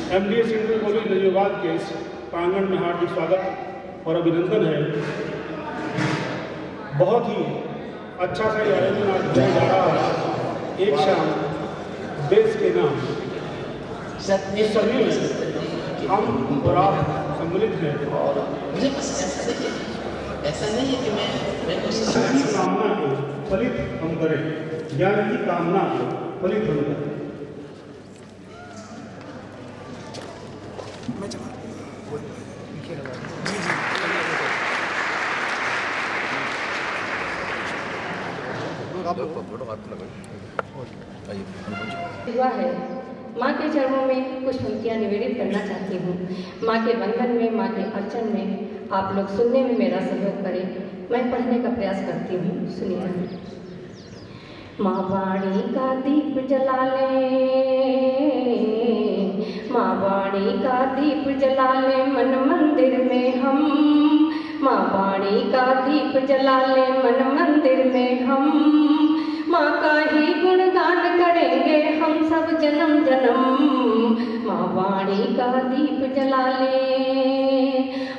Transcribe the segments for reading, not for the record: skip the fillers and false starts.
MDS inter college Najibabad के इस प्रांगण में हार्दिक स्वागत और अभिनंदन है। बहुत ही अच्छा सा ये आयोजन आज होने जा रहा है। एक शाम देश के नाम, इस सभी में हम और आप सम्मिलित हैं। मुझे बस ऐसा नहीं है कि मैं की कामना को फलित हम करें, ज्ञान की कामना को फलित हम करें। हुआ है। माँ के चरणों में कुछ पंक्तियाँ निवेदित करना चाहती हूँ। माँ के बंधन में, माँ के अर्चन में आप लोग सुनने में मेरा सहयोग करें। मैं पढ़ने का प्रयास करती हूँ, सुनिए। माँ वाणी का दीप जला ले, माँ वाणी का दीप जला ले मन मंदिर में हम। माँ वाणी का दीप जला ले मन मंदिर में हम। माँ का ही गुणगान करेंगे हम सब जन्म जन्म। माँ वाणी का दीप जला ले।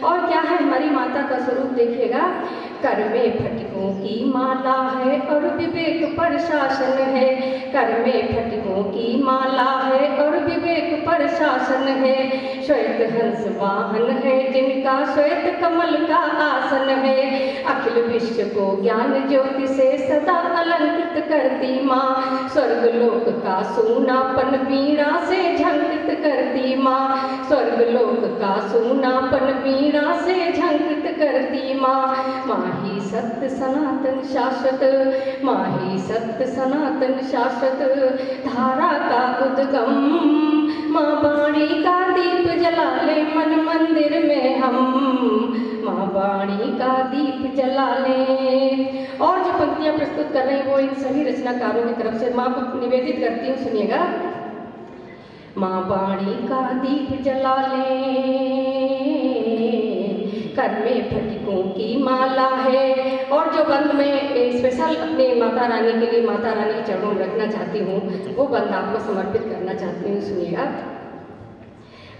और क्या है हमारी माता का स्वरूप देखिएगा। कर में फटिकों की माला है और विवेक पर शासन है। कर में फटिकों की माला है और विवेक पर शासन है। श्वेत हंस वाहन है जिनका श्वेत कमल का आसन है। अखिल विश्व को ज्ञान ज्योति से सदा अलंकृत करती माँ। स्वर्ग लोक का सूनापन वीणा से झंकृत करती माँ। स्वर्ग लोक का सूनापन वीणा से झंकृत करती माँ। माँ ही सत्य सनातन शाश्वत, माँ ही सत्य सनातन शाश्वत धारा का उद्गम। माँ वाणी का दीप जला ले मन मंदिर में हम। माँ वाणी का दीप जला ले। और जो पंक्तियाँ प्रस्तुत कर रही हैं वो इन सभी रचनाकारों की तरफ से माँ को निवेदित करती हूँ, सुनिएगा। माँ वाणी का दीप जला ले, कर में फटिकों की माला है। और जो बंद मैं स्पेशल अपने माता रानी के लिए, माता रानी के चरणों में रखना चाहती हूँ, वो बंद आपको समर्पित करना चाहती हूँ, सुनिएगा।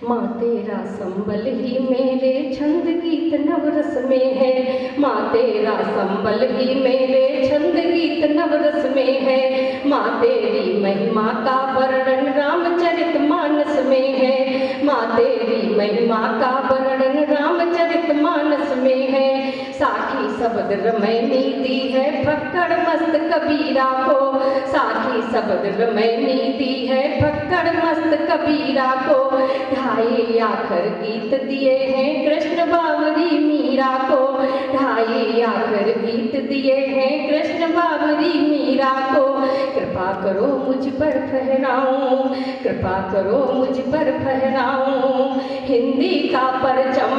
माँ तेरा संबल ही मेरे छंद गीत नवरस में है। माँ तेरा संबल ही मेरे छंद गीत नवरस में है। माँ तेरी महिमा का वर्णन रामचरित मानस में है। माँ तेरी महिमा का वर्णन रामचरित मानस में है। साखी शब्द रमैनी दी है फक्कड़ मस्त कबीरा को। साखी शब्द रमैनी दी है फक्कड़ मस्त कबीरा को। ढाई आखर गीत दिए हैं कृष्ण बावरी मीरा को। ढाई आखर गीत दिए हैं कृष्ण बावरी मीरा को। कृपा करो मुझ पर फहराऊं, कृपा करो मुझ पर फहराऊं हिंदी का परचम।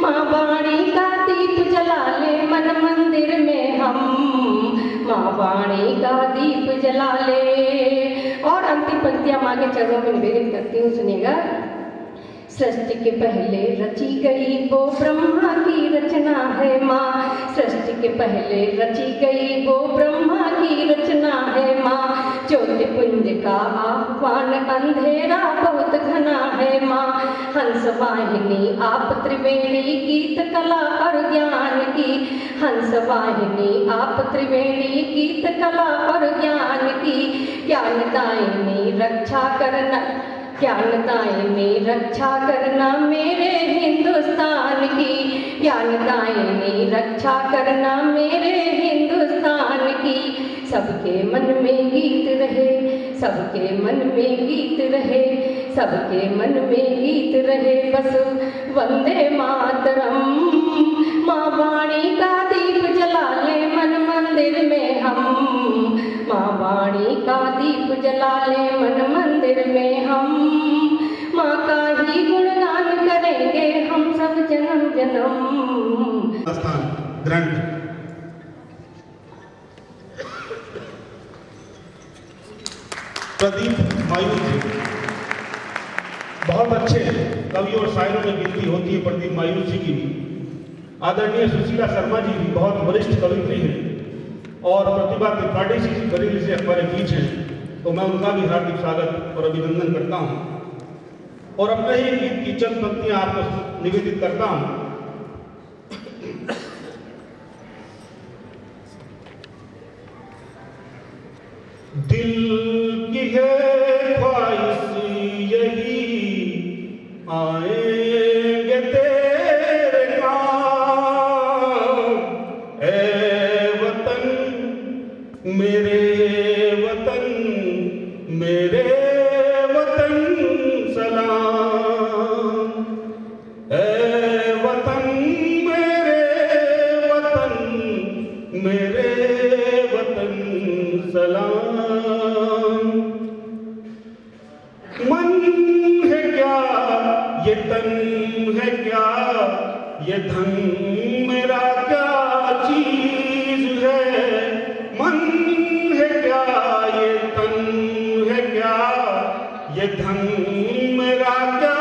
माँ वाणी का दीप जला ले मन मंदिर में हम। माँ वाणी का दीप जला ले। और अंतिम पंक्तियाँ माँ के चरणों में निवेदित करती हूँ, सुनिएगा। सृष्टि के पहले रची गई वो ब्रह्मा की रचना है माँ। सृष्टि के पहले रची गई वो ब्रह्मा की रचना है माँ। ज्योतिपुंज का आह्वान अंधेरा बहुत घना है माँ। हंस वाहिनी आप त्रिवेणी गीत कला और ज्ञान की। हंस वाहिनी आप त्रिवेणी गीत कला और ज्ञान की। ज्ञानदायिनी रक्षा करना, ज्ञानदायिनी रक्षा करना मेरे हिंदुस्तान की। ज्ञानदायिनी रक्षा करना मेरे हिंदुस्तान की। सबके मन में गीत रहे, सबके मन में गीत रहे, सबके मन में गीत रहे बस वंदे मातरम। माँ वाणी का दीप जला ले मन मंदिर में हम। माँ वाणी का दीप जला ले मन मंदिर में हम। माँ का ही गुणगान करेंगे हम सब जन्म जन्म। स्थान ग्रंथ प्रदीप मायूर जी, बहुत अच्छे कवि और शायरों में गिनती होती है प्रदीप मायूर जी की। आदरणीय सुशीला शर्मा जी भी बहुत वरिष्ठ कवित्री हैं और प्रतिभा त्रिपाठी जी बरेली से हमारे बीच हैं, तो मैं उनका भी हार्दिक स्वागत और अभिनंदन करता हूँ। और अपने ही गीत की चंद पंक्तियां आपको निवेदित करता हूं। दिल की है ख्वाहिश यही आएंगे तेरे काम, ऐ वतन मेरे वतन मेरे वतन सलाम, ऐ वतन मेरे वतन सलाम। मन है क्या ये तन है क्या ये धन मेरा क्या चीज है, मन है क्या ये तन है क्या ये धन मेरा क्या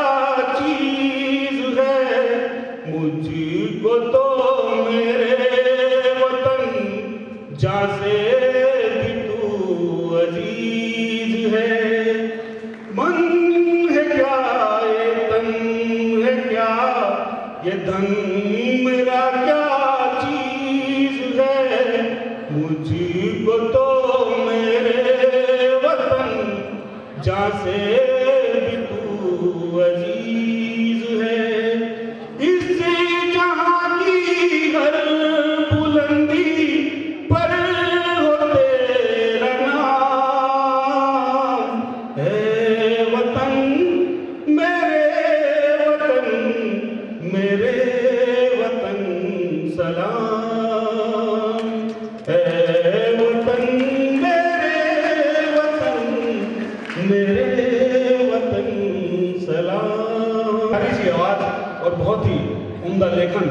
चीज है, मुझको तो मेरे वतन जान से भी तू अजीज है, मन है क्या ये तन है क्या ये धन मेरा क्या चीज है, मुझको तो मेरे वतन जान से भी तू अजीज है। इस जहां की हर बुलंदी पर हो तेरा नाम, है वतन मेरे वतन सलाम, है वतन मेरे वतन सलाम। प्यारी सी आवाज और बहुत ही उम्दा लेखन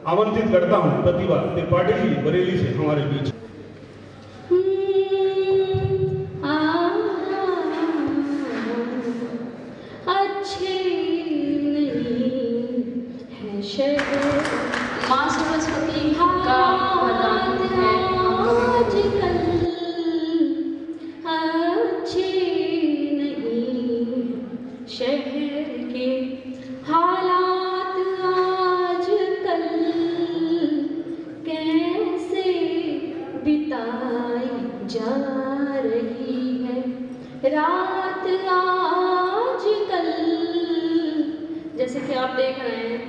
आमंत्रित करता हूं प्रतिभा त्रिपाठी जी बरेली से हमारे बीच। अच्छे नहीं है शहर, माँ सरस्वती का वरदान है आजकल अच्छे नहीं शहर के हालात आजकल, कैसे बिताई जा रही है रात आजकल। जैसे कि आप देख रहे हैं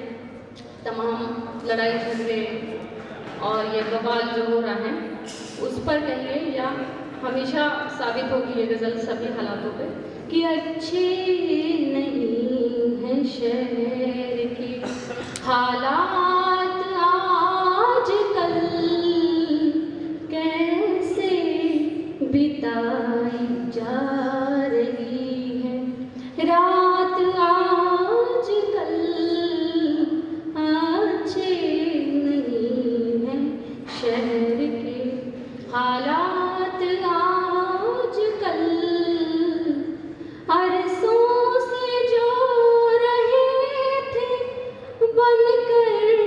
तमाम लड़ाई झगड़े और ये बवाल जो हो रहा है उस पर कहिए, या हमेशा साबित होगी ये गज़ल सभी हालातों पे कि अच्छे नहीं है शहर के हालात आजकल, कैसे बिताई जा रही है रात आजकल, अच्छे नहीं है शहर के हालात आजकल। अरसों से जो रहे थे बनकर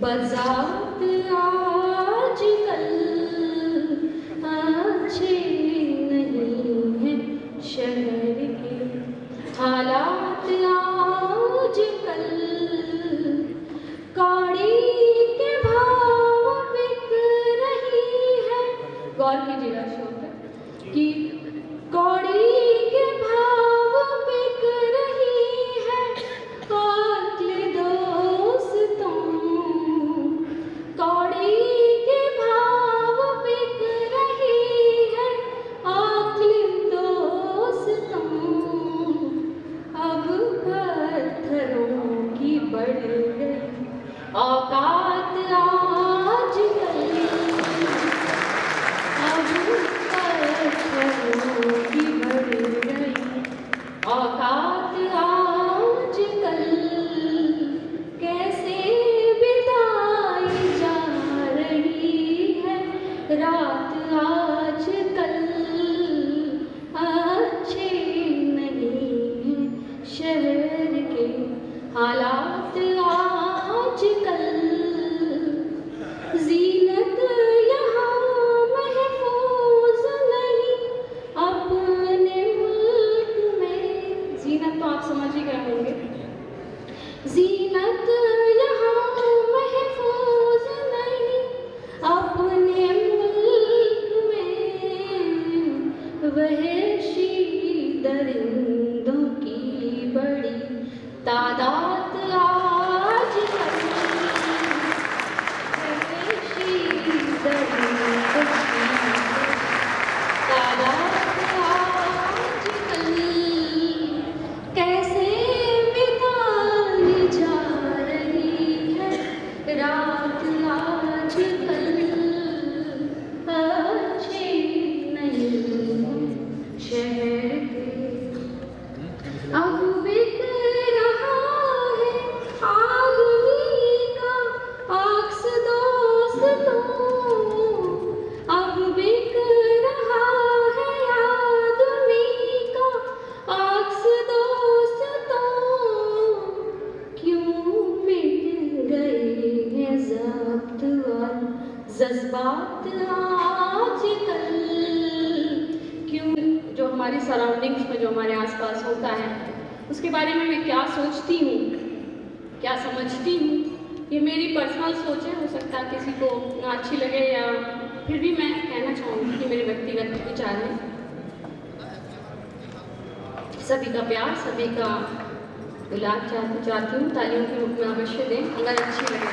बज़ात आजकल अच्छे नहीं हैं शहर के, हालात आजकल कौड़ी के भाव बिक रही है। गौर कीजिएगा शोर पे कि कौड़ी के भाव बिक रही है, अक्ल दोस्तों कौड़ी के भाव बिक रही है, अक्ल दोस्तों अब पत्थरों की बढ़ गई औकात आजकल, अब पत्थरों की बढ़ गई औकात आजकल, कैसे बिताई जा रही है रात आजकल, अच्छे नहीं हैं शहर के हालात आजकल, ज़ीनत यहाँ महफूज नहीं अपने मुल्क में। ज़ीनत तो आप समझ ही गए होंगे, ज़ीनत यहाँ महफूज नहीं अपने मुल्क में, वहशी दरिंदों की बड़ी तादाद आजकल, वहशी दरिंदों की तादाद आजकल, कैसे बिताई जा रही है रात आजकल, अच्छे नहीं हैं शहर के, अब बिक रहा है आदमी का अक्स दोस्तों, अब बिक रहा है आदमी का अक्स दोस्तों, क्यों मिट गए हैं ज़ब्त और जज्बात आजकल, क्यों जो हमारी सराउंडिंग्स में जो हमारे आसपास होता है उसके बारे में मैं क्या सोचती हूँ, क्या समझती हूँ, ये मेरी पर्सनल सोच है। हो सकता है किसी को ना अच्छी लगे, या फिर भी मैं कहना चाहूँगी कि मेरे व्यक्तिगत विचार हैं। सभी का प्यार, सभी का गुलाब चाहती हूँ, तालियों के रूप में अवश्य दें अगर अच्छी लगे।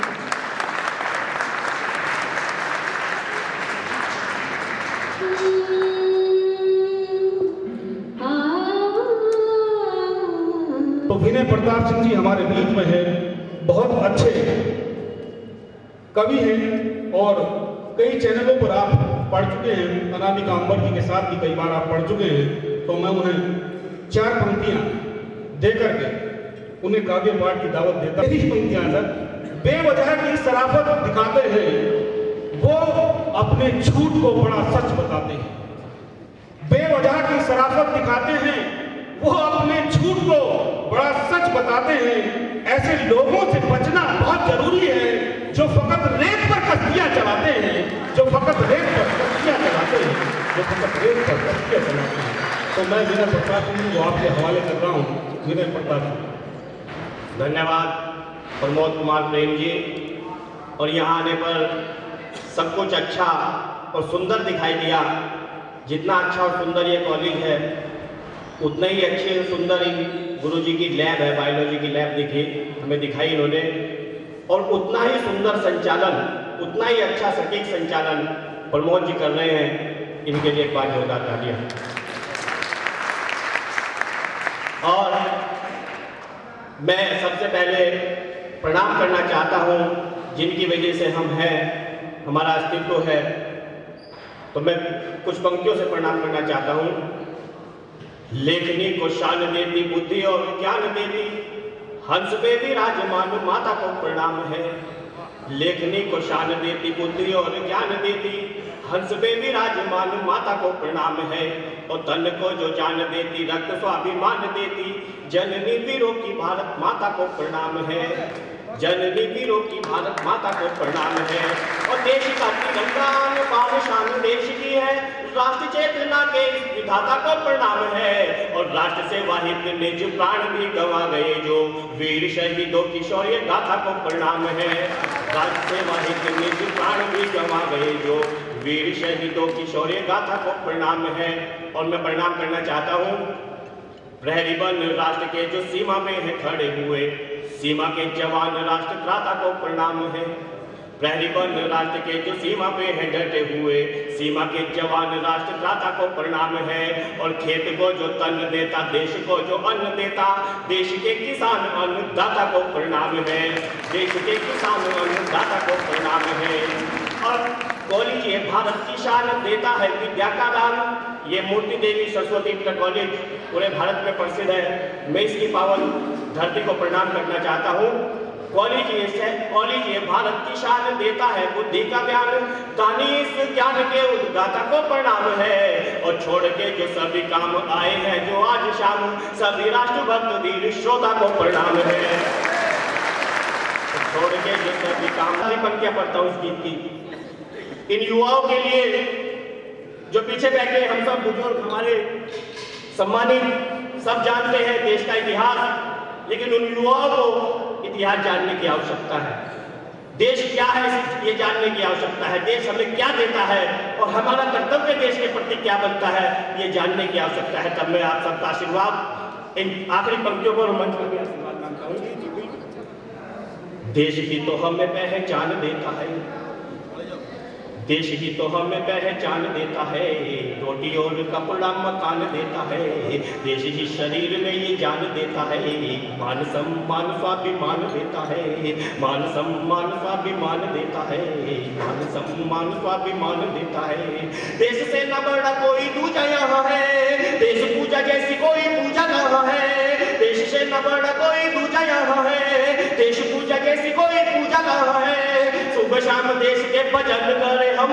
तो विनय प्रताप सिंह जी हमारे बीच में है, बहुत अच्छे कवि हैं और कई चैनलों पर आप पढ़ चुके हैं, अनामिका अंबर जी के साथ भी कई बार आप पढ़ चुके हैं। तो मैं उन्हें 4 पंक्तियां दे करके उन्हें काव्य पाठ की दावत देता हूं। यही पंक्तियां सर, बेवजह की शराफत दिखाते हैं वो अपने झूठ को बड़ा सच बताते हैं, बेवजह की शराफत दिखाते हैं वो अपने झूठ को बड़ा सच बताते हैं। ऐसे लोगों से बचना बहुत जरूरी है जो फकत रेत पर कश्तियां चलाते हैं, जो फकत रेत पर कश्तियां चलाते हैं, जो फकत रेत पर कश्तियां चलाते हैं। तो मैं विनय प्रताप सिंह को आपके हवाले कर रहा हूँ। विनय प्रताप सिंह। धन्यवाद प्रमोद कुमार प्रेम जी। और यहाँ आने पर सब कुछ अच्छा और सुंदर दिखाई दिया। जितना अच्छा और सुंदर ये कॉलेज है उतना ही अच्छी और सुंदर गुरुजी की लैब है, बायोलॉजी की लैब हमें दिखाई इन्होंने, और उतना ही सुंदर संचालन, उतना ही अच्छा सटीक संचालन प्रमोद जी कर रहे हैं। इनके लिए एक बार जोरदार तालियां। और मैं सबसे पहले प्रणाम करना चाहता हूं जिनकी वजह से हम हैं, हमारा अस्तित्व है। तो मैं कुछ पंक्तियों से प्रणाम करना चाहता हूं। लेखनी को शान देती बुद्धि और ज्ञान देती, हंस पे विराजमान माता को प्रणाम है। लेखनी को शान देती बुद्धि और ज्ञान देती, हंस पे विराजमान माता को प्रणाम है। और तन को जो जान देती, रक्त स्वाभिमान देती, जननी वीरों की भारत माता को प्रणाम है। जननी वीरों की भारत माता को प्रणाम है। और देश का तिरंगा बाल शान देश की है, राष्ट्र चेतना के इस विधाता को प्रणाम है। और राष्ट्र सेवा हित निज प्राण भी गंवा गए जो वीर शहीदों की शौर्य गाथा को प्रणाम है। राष्ट्र सेवा हित निज प्राण भी गंवा गए जो वीर शहीदों की शौर्य गाथा को प्रणाम है। और मैं प्रणाम करना चाहता हूँ प्रहरी बन राष्ट्र के जो सीमा में है खड़े हुए, सीमा के जवान राष्ट्र त्राता को प्रणाम है। प्रहरी बन राष्ट्र के जो सीमा पे है डटे हुए, सीमा के जवान राष्ट्र त्राता को प्रणाम है। और खेत को जो तन देता, देश को जो अन्न देता, देश के किसान अन्नदाता को प्रणाम है। देश के किसान अन्नदाता को प्रणाम है। और कॉलेज ये भारत की शान देता है विद्या का दान। ये मूर्ति देवी सरस्वती इंटर कॉलेज पूरे भारत में प्रसिद्ध है। मैं इसकी पावन धरती को प्रणाम करना चाहता हूँ। कॉलेज ये भारत की शान देता है बुद्धि का ज्ञान, दानिश ज्ञान के उद्गाता को प्रणाम है। और छोड़ के जो सभी काम आए हैं जो आज शाम, सभी राष्ट्रभक्त वीर श्रोता को प्रणाम है। छोड़ के जो सभी काम पंक्तियां पढ़ता हूँ इस गीत की। इन युवाओं के लिए जो पीछे बैठे हम सब बुजुर्ग हमारे सम्मानित सब जानते हैं देश का इतिहास, लेकिन उन युवाओं को इतिहास जानने की आवश्यकता है। देश क्या है ये जानने की आवश्यकता है। देश हमें क्या देता है और हमारा कर्तव्य देश के प्रति क्या बनता है ये जानने की आवश्यकता है। तब मैं आप सबका आशीर्वाद इन आखिरी पंक्तियों पर मंच करके आशीर्वाद मांगता हूँ। देश ही तो हमें पहचान देता है, देश ही तो हमें पहचान देता है, रोटी और कपड़ा मकान देता है। देश ही शरीर में ये जान देता है, मान सम्मान स्वाभिमान देता है। मान सम्मान स्वाभिमान देता है, मान सम्मान स्वाभिमान देता है। देश से न बड़ा कोई दूजा यहाँ है, देश पूजा जैसी कोई पूजा यहाँ है। देश से न बड़ा कोई दूजा यहाँ है, देश पूजा जैसी कोई पूजा यहाँ है। सुबह शाम देश के भजन करे हम,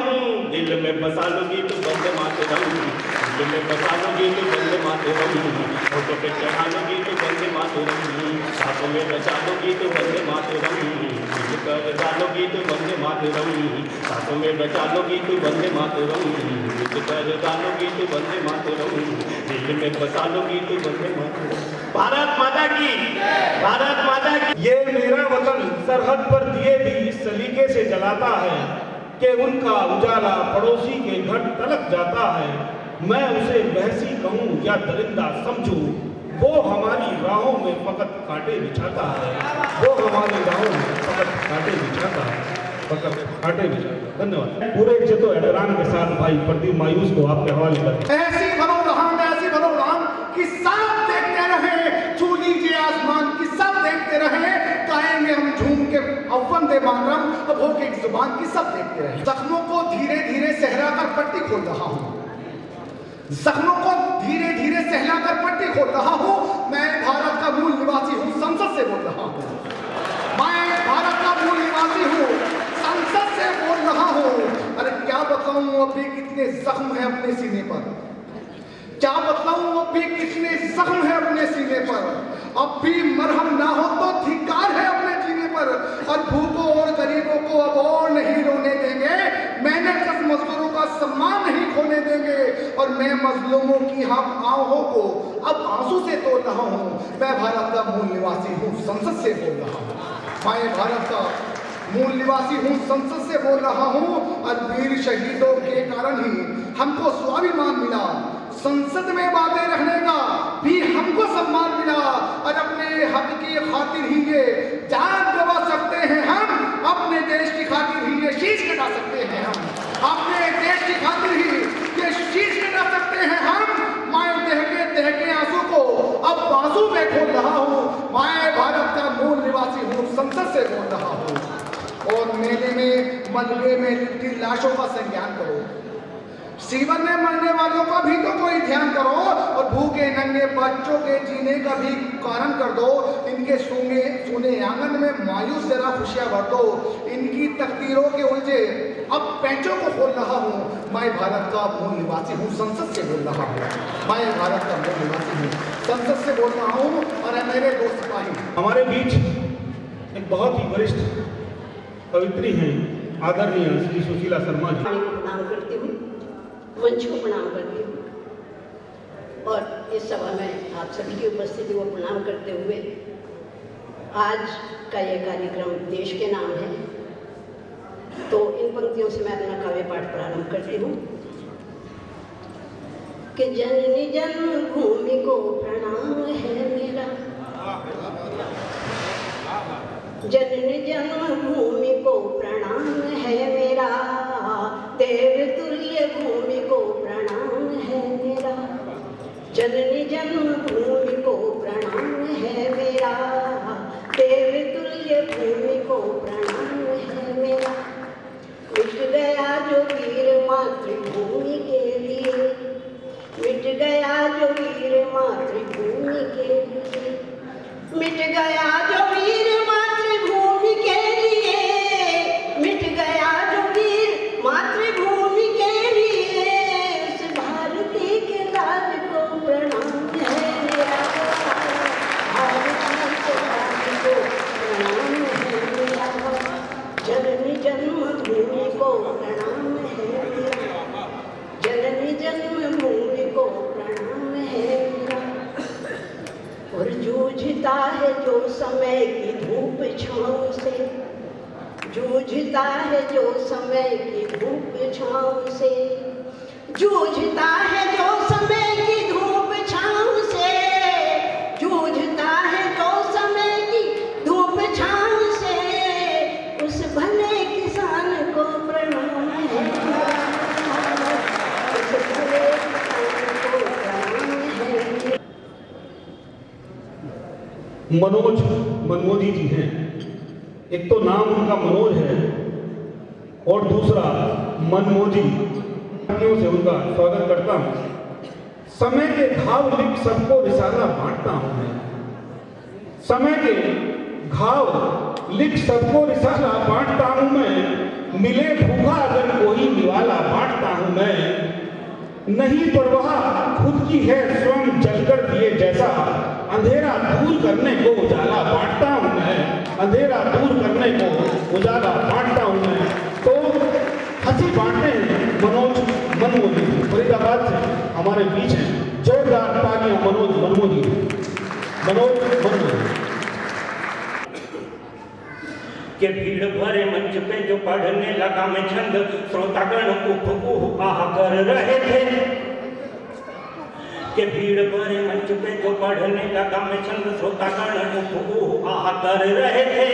दिल में बसा लो गीत वंदे मातरम, दिल में बसा लो गीत वंदे मातरम, फोटो पे चढ़ा लो गीत वंदे मातरम, साथों में बचा लो गीत वंदे मातरम, दिल कर डालो गीत वंदे मातरम, साथों में बचा लो गीत वंदे मातरम, दिल कर डालो गीत वंदे मातरम, दिल में बसा लो गीत वंदे मातरम। भारत माता की, भारत माता की। ये मेरा वतन सरहद पर दिए भी इस सलीके से जलाता है कि उनका उजाला पड़ोसी के घर तलक जाता है। मैं उसे बहसी कहूँ या दरिंदा समझूं, वो हमारी राहों में फकत कांटे बिछाता है, वो हमारी राहों में फकत कांटे बिछाता है, फकत कांटे बिछाता है। धन्यवाद। पूरे इज्जतो एहतराम के साथ भाई प्रदीप मायूस को आपके हवाले करते हैं। ऐसी भरो राम कि सब देखते रहे, छू लीजिए आसमान की सब देखते रहे, गाएंगे हम झूम के अव्वन दे मातरम, अब हो के जुबान की सब देखते रहे। जख्मों को धीरे धीरे सहला कर पट्टी खोल रहा हूँ, जख्मों को धीरे धीरे सहला कर पट्टी खोल रहा हूँ। मैं भारत का मूल निवासी हूँ, संसद से बोल रहा हूँ। मैं भारत का मूल निवासी हूँ, संसद से बोल रहा हूँ। अरे क्या बताऊँ अभी कितने जख्म है अपने सीने पर, क्या बताऊं अब भी कितने जख्म है अपने सीने पर। अब भी मरहम ना हो तो धिक्कार है अपने जीने पर। और भूखों और गरीबों को अब और नहीं रोने देंगे, मेहनत मजदूरों का सम्मान नहीं खोने देंगे। और मैं मजलूमों की हम आहों को अब आंसू से तोड़ रहा हूँ। मैं भारत का मूल निवासी हूँ, संसद से बोल रहा हूँ। मैं भारत का मूल निवासी हूँ, संसद से बोल रहा हूँ। और वीर शहीदों के कारण ही हमको स्वाभिमान मिला, संसद में बातें रखने का भी हमको सम्मान मिला। और अपने हक की खातिर ही ये जान गवा सकते हैं हम, अपने देश की खातिर ही ये शीश कटा सकते हैं हम, अपने देश की खातिर ही ये शीश कटा सकते हैं हम। मैं दहके आंसू को अब बांसू में खोल रहा हूँ। मैं भारत का मूल निवासी हूँ, संसद से बोल रहा हूँ। और मेले में मलबे में लिपटी लाशों का संज्ञान करो, सीवन में मरने वालों का भी तो कोई ध्यान करो। और भूखे नंगे बच्चों के जीने का भी कारण कर दो। इनके सोने आंगन में मायूस जरा खुशियां भर दो। इनकी तकदीरों के उलझे अब पैंचों को खोल रहा हूँ। मैं भारत का मूल निवासी हूँ, संसद से बोल रहा हूँ। मैं भारत का मूल निवासी हूँ, संसद से बोल रहा हूँ। और मेरे दोस्त सिपाही, हमारे बीच एक बहुत ही वरिष्ठ कवित्री हैं आदरणीय श्री सुशीला शर्मा जी। वाणी को प्रणाम करती हूँ, मंच को प्रणाम करती हूँ और इस सभा में आप सभी की उपस्थिति को प्रणाम करते हुए आज का यह कार्यक्रम देश के नाम है, तो इन पंक्तियों से मैं अपना काव्य पाठ प्रारंभ करती हूँ कि जननी जन्मभूमि को प्रणाम है मेरा, जननी जन्मभूमि को प्रणाम है मेरा, देव तुल्य भूमि को प्रणाम है मेरा, जननी जन्मभूमि को प्रणाम है मेरा, देव तुल्य भूमि को प्रणाम है मेरा। मिट गया जो वीर मातृभूमि के लिए, मिट गया जो वीर मातृभूमि के लिए, मिट गया जो वीर मातृभूमि के लिए, मिट गया जो वीर मातृभूमि के लिए, उस भारती के लाल को प्रणाम है मेरा, भारती के लाल को प्रणाम है मेरा, जननी जन्मभूमि को प्रणाम है मेरा, जननी जन्मभूमि को प्रणाम है मेरा। और जूझता है जो समय की धूप छाँव से, जूझता है जो समय की धूप छाँव से, जूझता है जो समय की धूप छाँव से, जूझता है जो समय की धूप छाँव से, उस भले किसान को प्रणाम है, उस भले किसान को प्रणाम है। मनोज मनमोजी जी हैं। एक तो नाम उनका मनोज है और दूसरा मनमोजी। से उनका स्वागत करता हूँ। समय के घाव लिख सबको रिसाला बांटता हूँ मैं, समय के घाव लिख सबको रिसाला बांटता हूँ मैं, मिले भूखा अगर कोई निवाला बांटता हूँ मैं, नहीं परवाह खुद की है स्वयं जलकर दिए जैसा, अंधेरा दूर करने को उजाला बांटता हूँ मैं, अंधेरा दूर करने को उजाला बांटता हूँ मैं। तो हंसी बांटते हैं मनोज मनमोजी फरीदाबाद से हमारे बीच हैं। जोरदार तालियां मनोज मनमोजी, मनोज मनमोजी। के भीड़ भरे मंच पे जो पढ़ने लगा मैं छंद, श्रोतागण उफ आह कर रहे थे। के भीड़ भरे मंच पे जो पढ़ने लगा मैं छंद, श्रोतागण उफ आह कर रहे थे।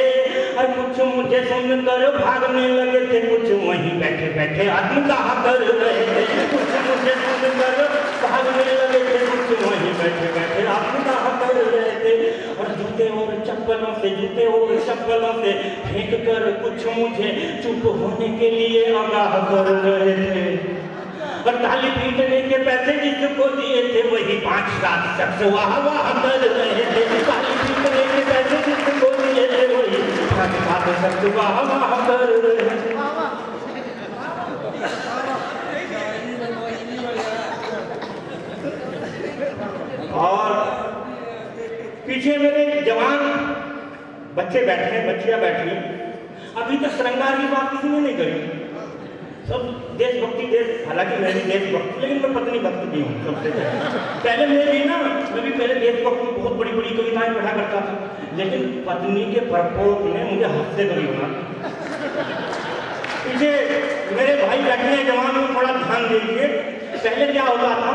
और कुछ मुझे सुनकर भागने लगे थे, कुछ वहीं बैठे बैठे आत्मदाह कर रहे थे। कुछ मुझे सुनकर भागने लगे थे, कुछ वहीं बैठे बैठे आत्मदाह कर रहे थे। और जूते और चप्पलों से, जूते और चप्पलों से फेंक कर कुछ मुझे चुप होने के लिए आगाह कर रहे थे। और ताली पीटने के पैसे जिसको दिए थे वही 5-7 शख्स वाह वाह कर रहे थे। ताली पीटने के पैसे जिसको दिए थे वही 5-7 शख्स वाह वाह कर रहे थे। और पीछे मेरे जवान बच्चे बैठे हैं, बच्चियां बैठी हैं। अभी तक श्रृंगार की बात किसी ने नहीं करी, सब देशभक्ति देश, हालांकि मैं भी देशभक्त, लेकिन मैं पत्नी भक्त भी हूँ सबसे पहले। मैं भी पहले देशभक्त में बहुत बड़ी बड़ी कविताएं पढ़ा करता था, लेकिन पत्नी के प्रकोप ने मुझे हद से करी बना। पीछे मेरे भाई बैठे हैं जवान में, थोड़ा ध्यान दीजिए। पहले क्या होता था,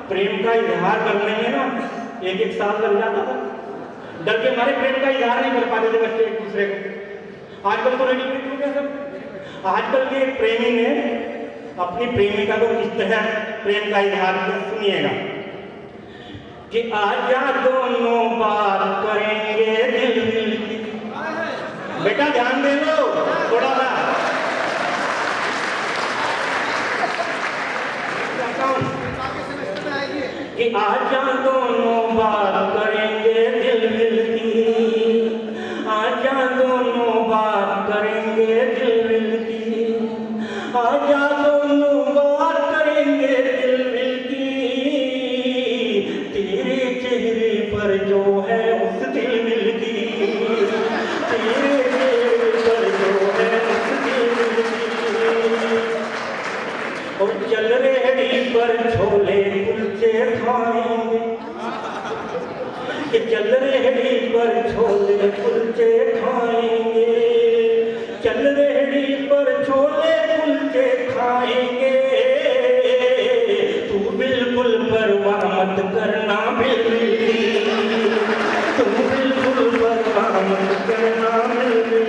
प्रेम का इजहार करने में ना 1-1 साल लग जाता था। डर के हमारे प्रेम का इजहार नहीं कर पाते थे बच्चे एक दूसरे को। आजकल तो रेडीमेड हो गया सब। आजकल के प्रेमी ने अपनी प्रेमिका को किस तरह प्रेम का इजहार किया, सुनिएगा। कि आजा दोनों बात करेंगे दिल दिल की। बेटा ध्यान दे लो थोड़ा सा। कि आजा दोनों बात करेंगे दिल दिल की, आजा दोनों बात करेंगे दिल दिल की, आजा दोनों बात करेंगे दिल दिल की। तेरे चेहरे पर जो है उस दिल दिल की, तेरे मत करना बेली, तुम बिल्कुल परवाह मत करना बेली।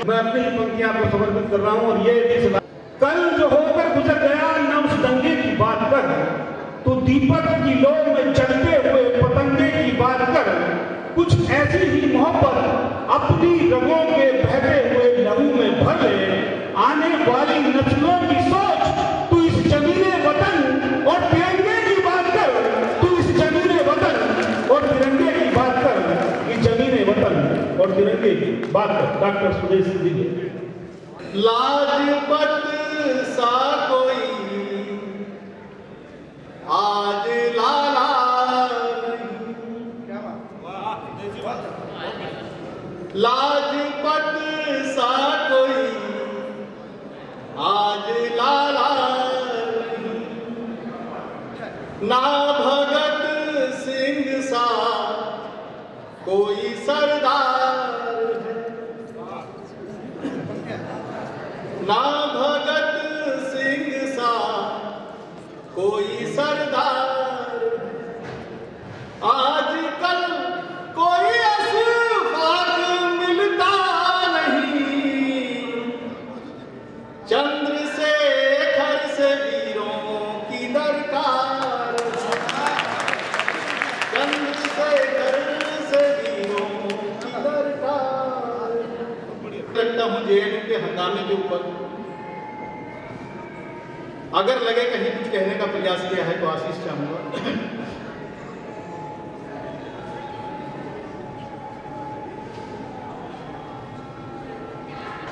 मैं अपनी पंक्तियां आपको समर्पित कर रहा हूं और ये कल जो होकर गुजर गया न उस दंगे की बात कर, तो दीपक की लो में चढ़ते हुए पतंगे की बात कर। कुछ ऐसी ही मोहब्बत अपनी रगों के बहते हुए लहू में भर ले। आने वाली नस्लों की सोच, तू इस जमीने वतन और तिरंगे की बात कर। तू इस जमीने वतन और तिरंगे की बात कर। इस जमीने वतन और तिरंगे की बात कर। डॉक्टर सुदेश जी। लाजपत सा कोई आज लाला लाजपत सा कोई आज लाला ना भगत सिंह सा कोई सरदार ना भगत सिंह सा कोई सरदार। आजकल कोई अशफाक मिलता नहीं, चंद्रशेखर से वीरों की दरकार। चंद्रशेखर से वीरों की दरकार। लगता हूँ जेएनयू के हंगामे के ऊपर अगर लगे कहीं कुछ कहने का प्रयास किया है तो आशीष चाहूंगा।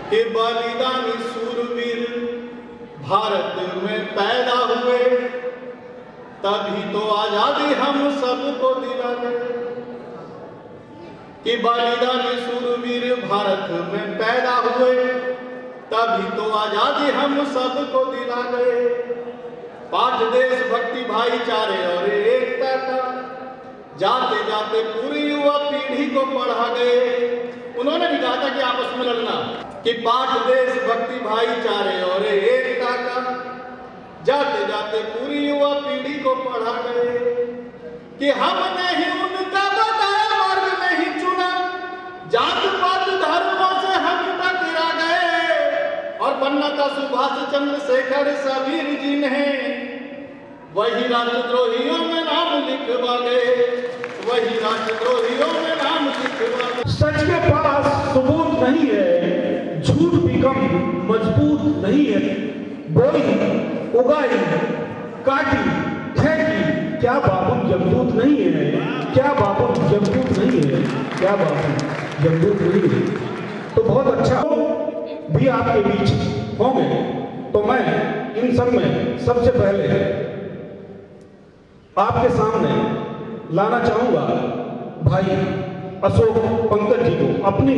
कि बलिदानी सूरवीर भारत में पैदा हुए, तभी तो आजादी हम सबको दिला गए। कि बलिदानी सूरवीर भारत में पैदा हुए, तभी तो आजादी हम सबको दिला गए। पाठ देश भक्ति भाईचारे और एकता का जाते जाते पूरी युवा पीढ़ी को पढ़ा गए। उन्होंने भी कहा था कि आपस में लड़ना, कि पाठ देश भक्ति भाईचारे और एकता का जाते जाते पूरी युवा पीढ़ी को पढ़ा गए। कि हमने ही उनका बताया मार्ग नहीं चुना, जात पात धर्मों से हम टकरा गए। और बनना था सुभाष चंद्रशेखर सवीर जी ने, वही राष्ट्रद्रोहियों में नाम लिखवा गए। वही राष्ट्रद्रोहियों में नाम लिखवा गए। सच के पास सबूत नहीं है, झूठ भी कम मजबूत नहीं है। बोई उगाई काटी फेंकी, क्या बाबू जमदूत नहीं है? क्या बाबू जमदूत नहीं है? क्या बाबू जमदूत नहीं है? तो बहुत अच्छा भी आपके बीच होंगे। तो मैं इन सब में सबसे पहले आपके सामने लाना चाहूंगा भाई अशोक पंकज जी को। अपनी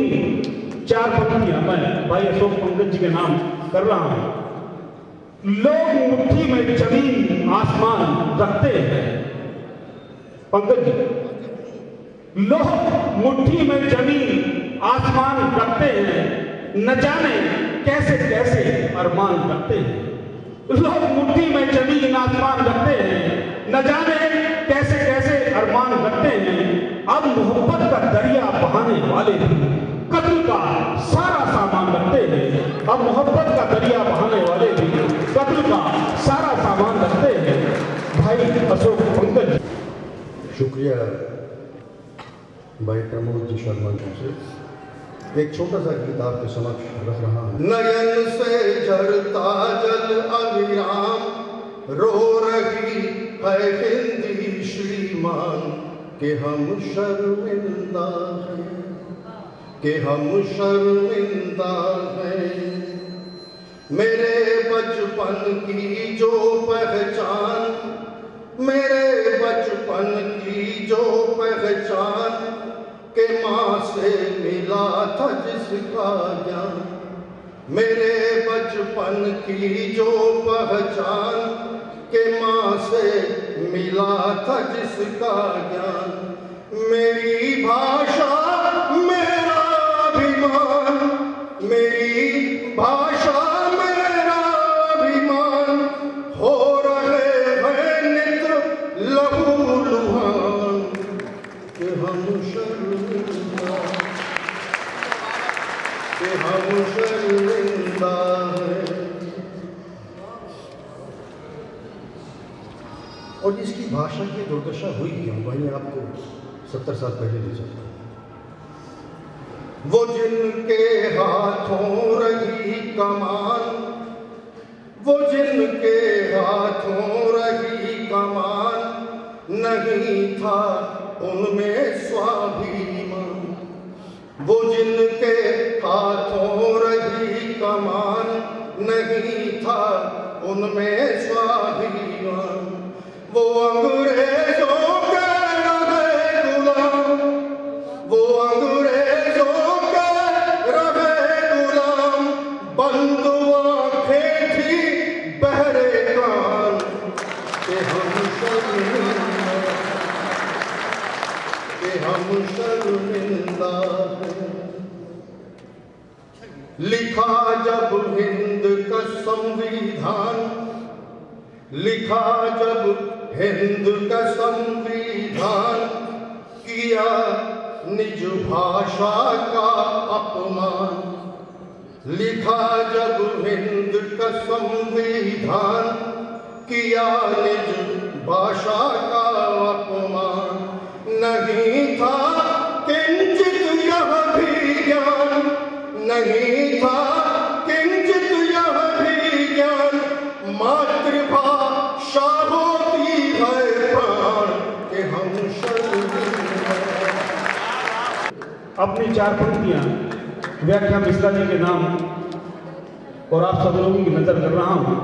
4 पंक्तियां मैं भाई अशोक पंकज जी के नाम कर रहा हूं। लोग मुट्ठी में जमीन आसमान रखते हैं। पंकज जी, लोग मुट्ठी में जमीन आसमान रखते हैं, न जाने कैसे कैसे अरमान रखते हैं। लोग मुट्ठी में जमीन आसमान रखते हैं, न जाने कैसे कैसे अरमान रखते हैं। अब मोहब्बत का दरिया बहाने वाले भी कत्ल का सारा सामान रखते हैं। अब मोहब्बत का दरिया बहाने वाले भी कत्ल का सारा सामान रखते हैं। भाई अशोक पंकज। शुक्रिया भाई प्रमोद जी शर्मा जी से। एक छोटा सा गीत आपके समक्ष रख रहा हूं। नयन से झरता जल अविराम, रो रही है हिंदी श्रीमान, कि हम शर्मिंदा हैं, कि हम शर्मिंदा हैं। मेरे बचपन की जो पहचान, मेरे बचपन की जो पहचान, के माँ से मिला था जिसका ज्ञान। मेरे बचपन की जो पहचान, के माँ से मिला था जिसका ज्ञान। मेरी भाषा मेरा अभिमान, मेरी भाषा मेरा अभिमान, हो रहे हैं नित लहू हम शर्मिंदा हैं। और इसकी भाषा की दुर्दशा हुई क्यों, वही आपको 70 साल पहले ले चलता हूं। वो जिनके हाथों रही कमान, वो जिनके हाथों रही कमान, नहीं था उनमें स्वाभिमान। वो जिनके हाथों रही कमान, नहीं था उनमें स्वाभिमान। वो अंग्रेजों के रहे गुलाम, वो अंग्रेजों के रहे गुलाम। बंद आंखें थी बहरे कान के हम शर्मिंदा हैं। लिखा जब हिंद का संविधान, लिखा जब हिंद का संविधान, किया निज भाषा का अपमान। लिखा जब हिंद का संविधान, किया निज भाषा का अपमान। नहीं था किंचित यह भी ज्ञान, नहीं था किंचित यह भी ज्ञान। मातृभाषा होती है प्राण के हम शर्मिंदा। अपनी 4 पंक्तियां व्याख्या मिश्रा जी के नाम और आप सब लोगों की नजर कर रहा हूं।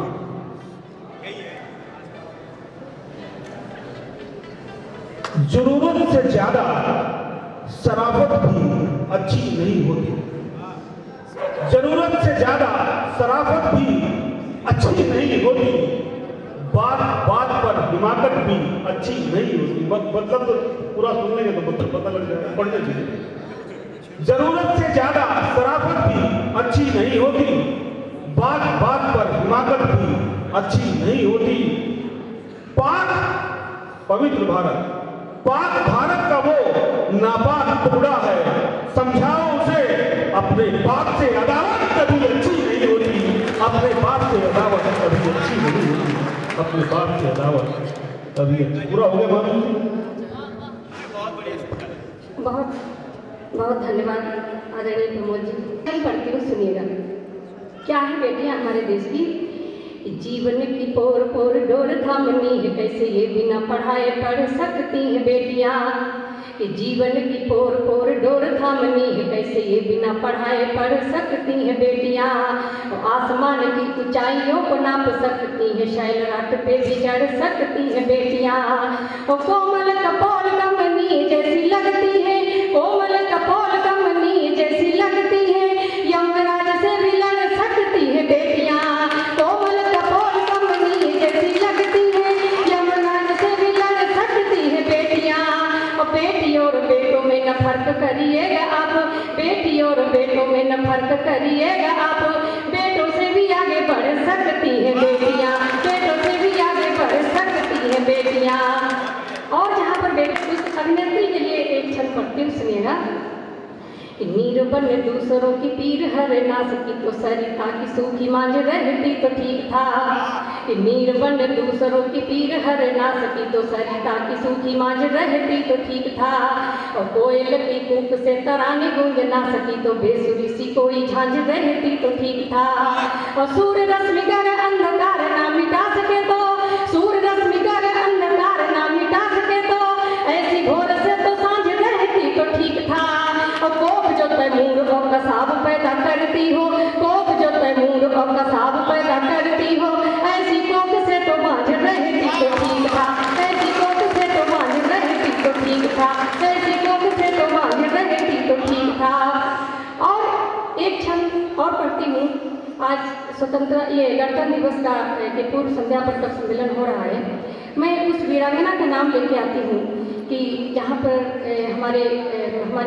जरूरत से ज्यादा शराफत भी अच्छी नहीं होती, जरूरत से ज्यादा शराफत भी अच्छी नहीं होती। बात बात पर हिमाकत भी अच्छी नहीं होती। मतलब तो पूरा सुन लेंगे तो मतलब पता लग जाएगा, पढ़ने चाहिए। जरूरत से ज्यादा शराफत भी अच्छी नहीं होती, बात बात पर हिमाकत भी अच्छी नहीं होती। पाक पवित्र भारत, पाक भारत का वो नापाक टुकड़ा है, समझाओ उसे अपने बाप से अदावत कभी अच्छी नहीं होती। अपने बाप से अदावत कभी अच्छी नहीं होती, अपने बाप से अदावत कभी अच्छी। पूरा हो गया बाबू? बहुत बहुत धन्यवाद आदरणीय प्रमोद जी। कल पढ़ती हूँ, सुनिएगा। क्या है बेटियां हमारे देश की? जीवन की पोर पोर डोर थामनी है, कैसे ये बिना पढ़ाए पढ़ सकती हैं बेटियां। कि जीवन की पोर पोर डोर थामनी है, कैसे ये बिना पढ़ाए पढ़ सकती हैं बेटियां। आसमान की ऊंचाइयों को नाप सकती हैं, शैल रात पे भी चढ़ सकती हैं बेटियां। कोमल कपोल कमनी जैसी लगती है, कोमल कपोल कमनी जैसी लगती है, यमराज से भी लड़ सकती है बेटियां। कोमल कपोल कमनी जैसी लगती है, यमराज से भी लड़ सकती है बेटियां। बेटी और बेटों में न फर्क करिएगा आप, बेटी और बेटों में न फर्क करिएगा आप। बेटों से भी आगे बढ़ सकती हैं बेटियां, बेटों से भी आगे बढ़ सकती हैं बेटियां। और जहाँ पर बेटी उस अभिनेत्री के लिए एक क्षण पढ़ती हूँ, सुनिएगा। नीर बन दूसरों की पीर हर ना सकी तो सरिता की सूखी मांझ रहती तो ठीक था। नीर बन दूसरों की पीर हर ना सकी तो सरिता की सूखी मांझ रहती तो ठीक था। और कोयल की कूक से तराने गूंज ना सकी तो बेसुरी सी कोई झांझ रहती तो ठीक था। और सूर्य रश्मि कर अंधकार ना मिटा सके तो, सूर्य रश्मि कर अंधकार ना मिटा सके तो, ऐसी घोर से तो सांझ रहती तो ठीक था। और कोप जो तैमूर और कसाब पैदा करती हो, कोप जो तैमूर और कसाब पैदा करती हो, ऐसी कोप से तो बांझ रहती तो ठीक था, ऐसी कोप से तो बांझ रहती तो ठीक था, ऐसी कोप से तो बांझ रहती तो ठीक था। और एक क्षण और पढ़ती हूँ। आज स्वतंत्र ये गणतंत्र दिवस का के पूर्व संध्या पर सम्मेलन हो रहा है। मैं उस वीरांगना का नाम लेके आती हूँ कि जहाँ पर हमारी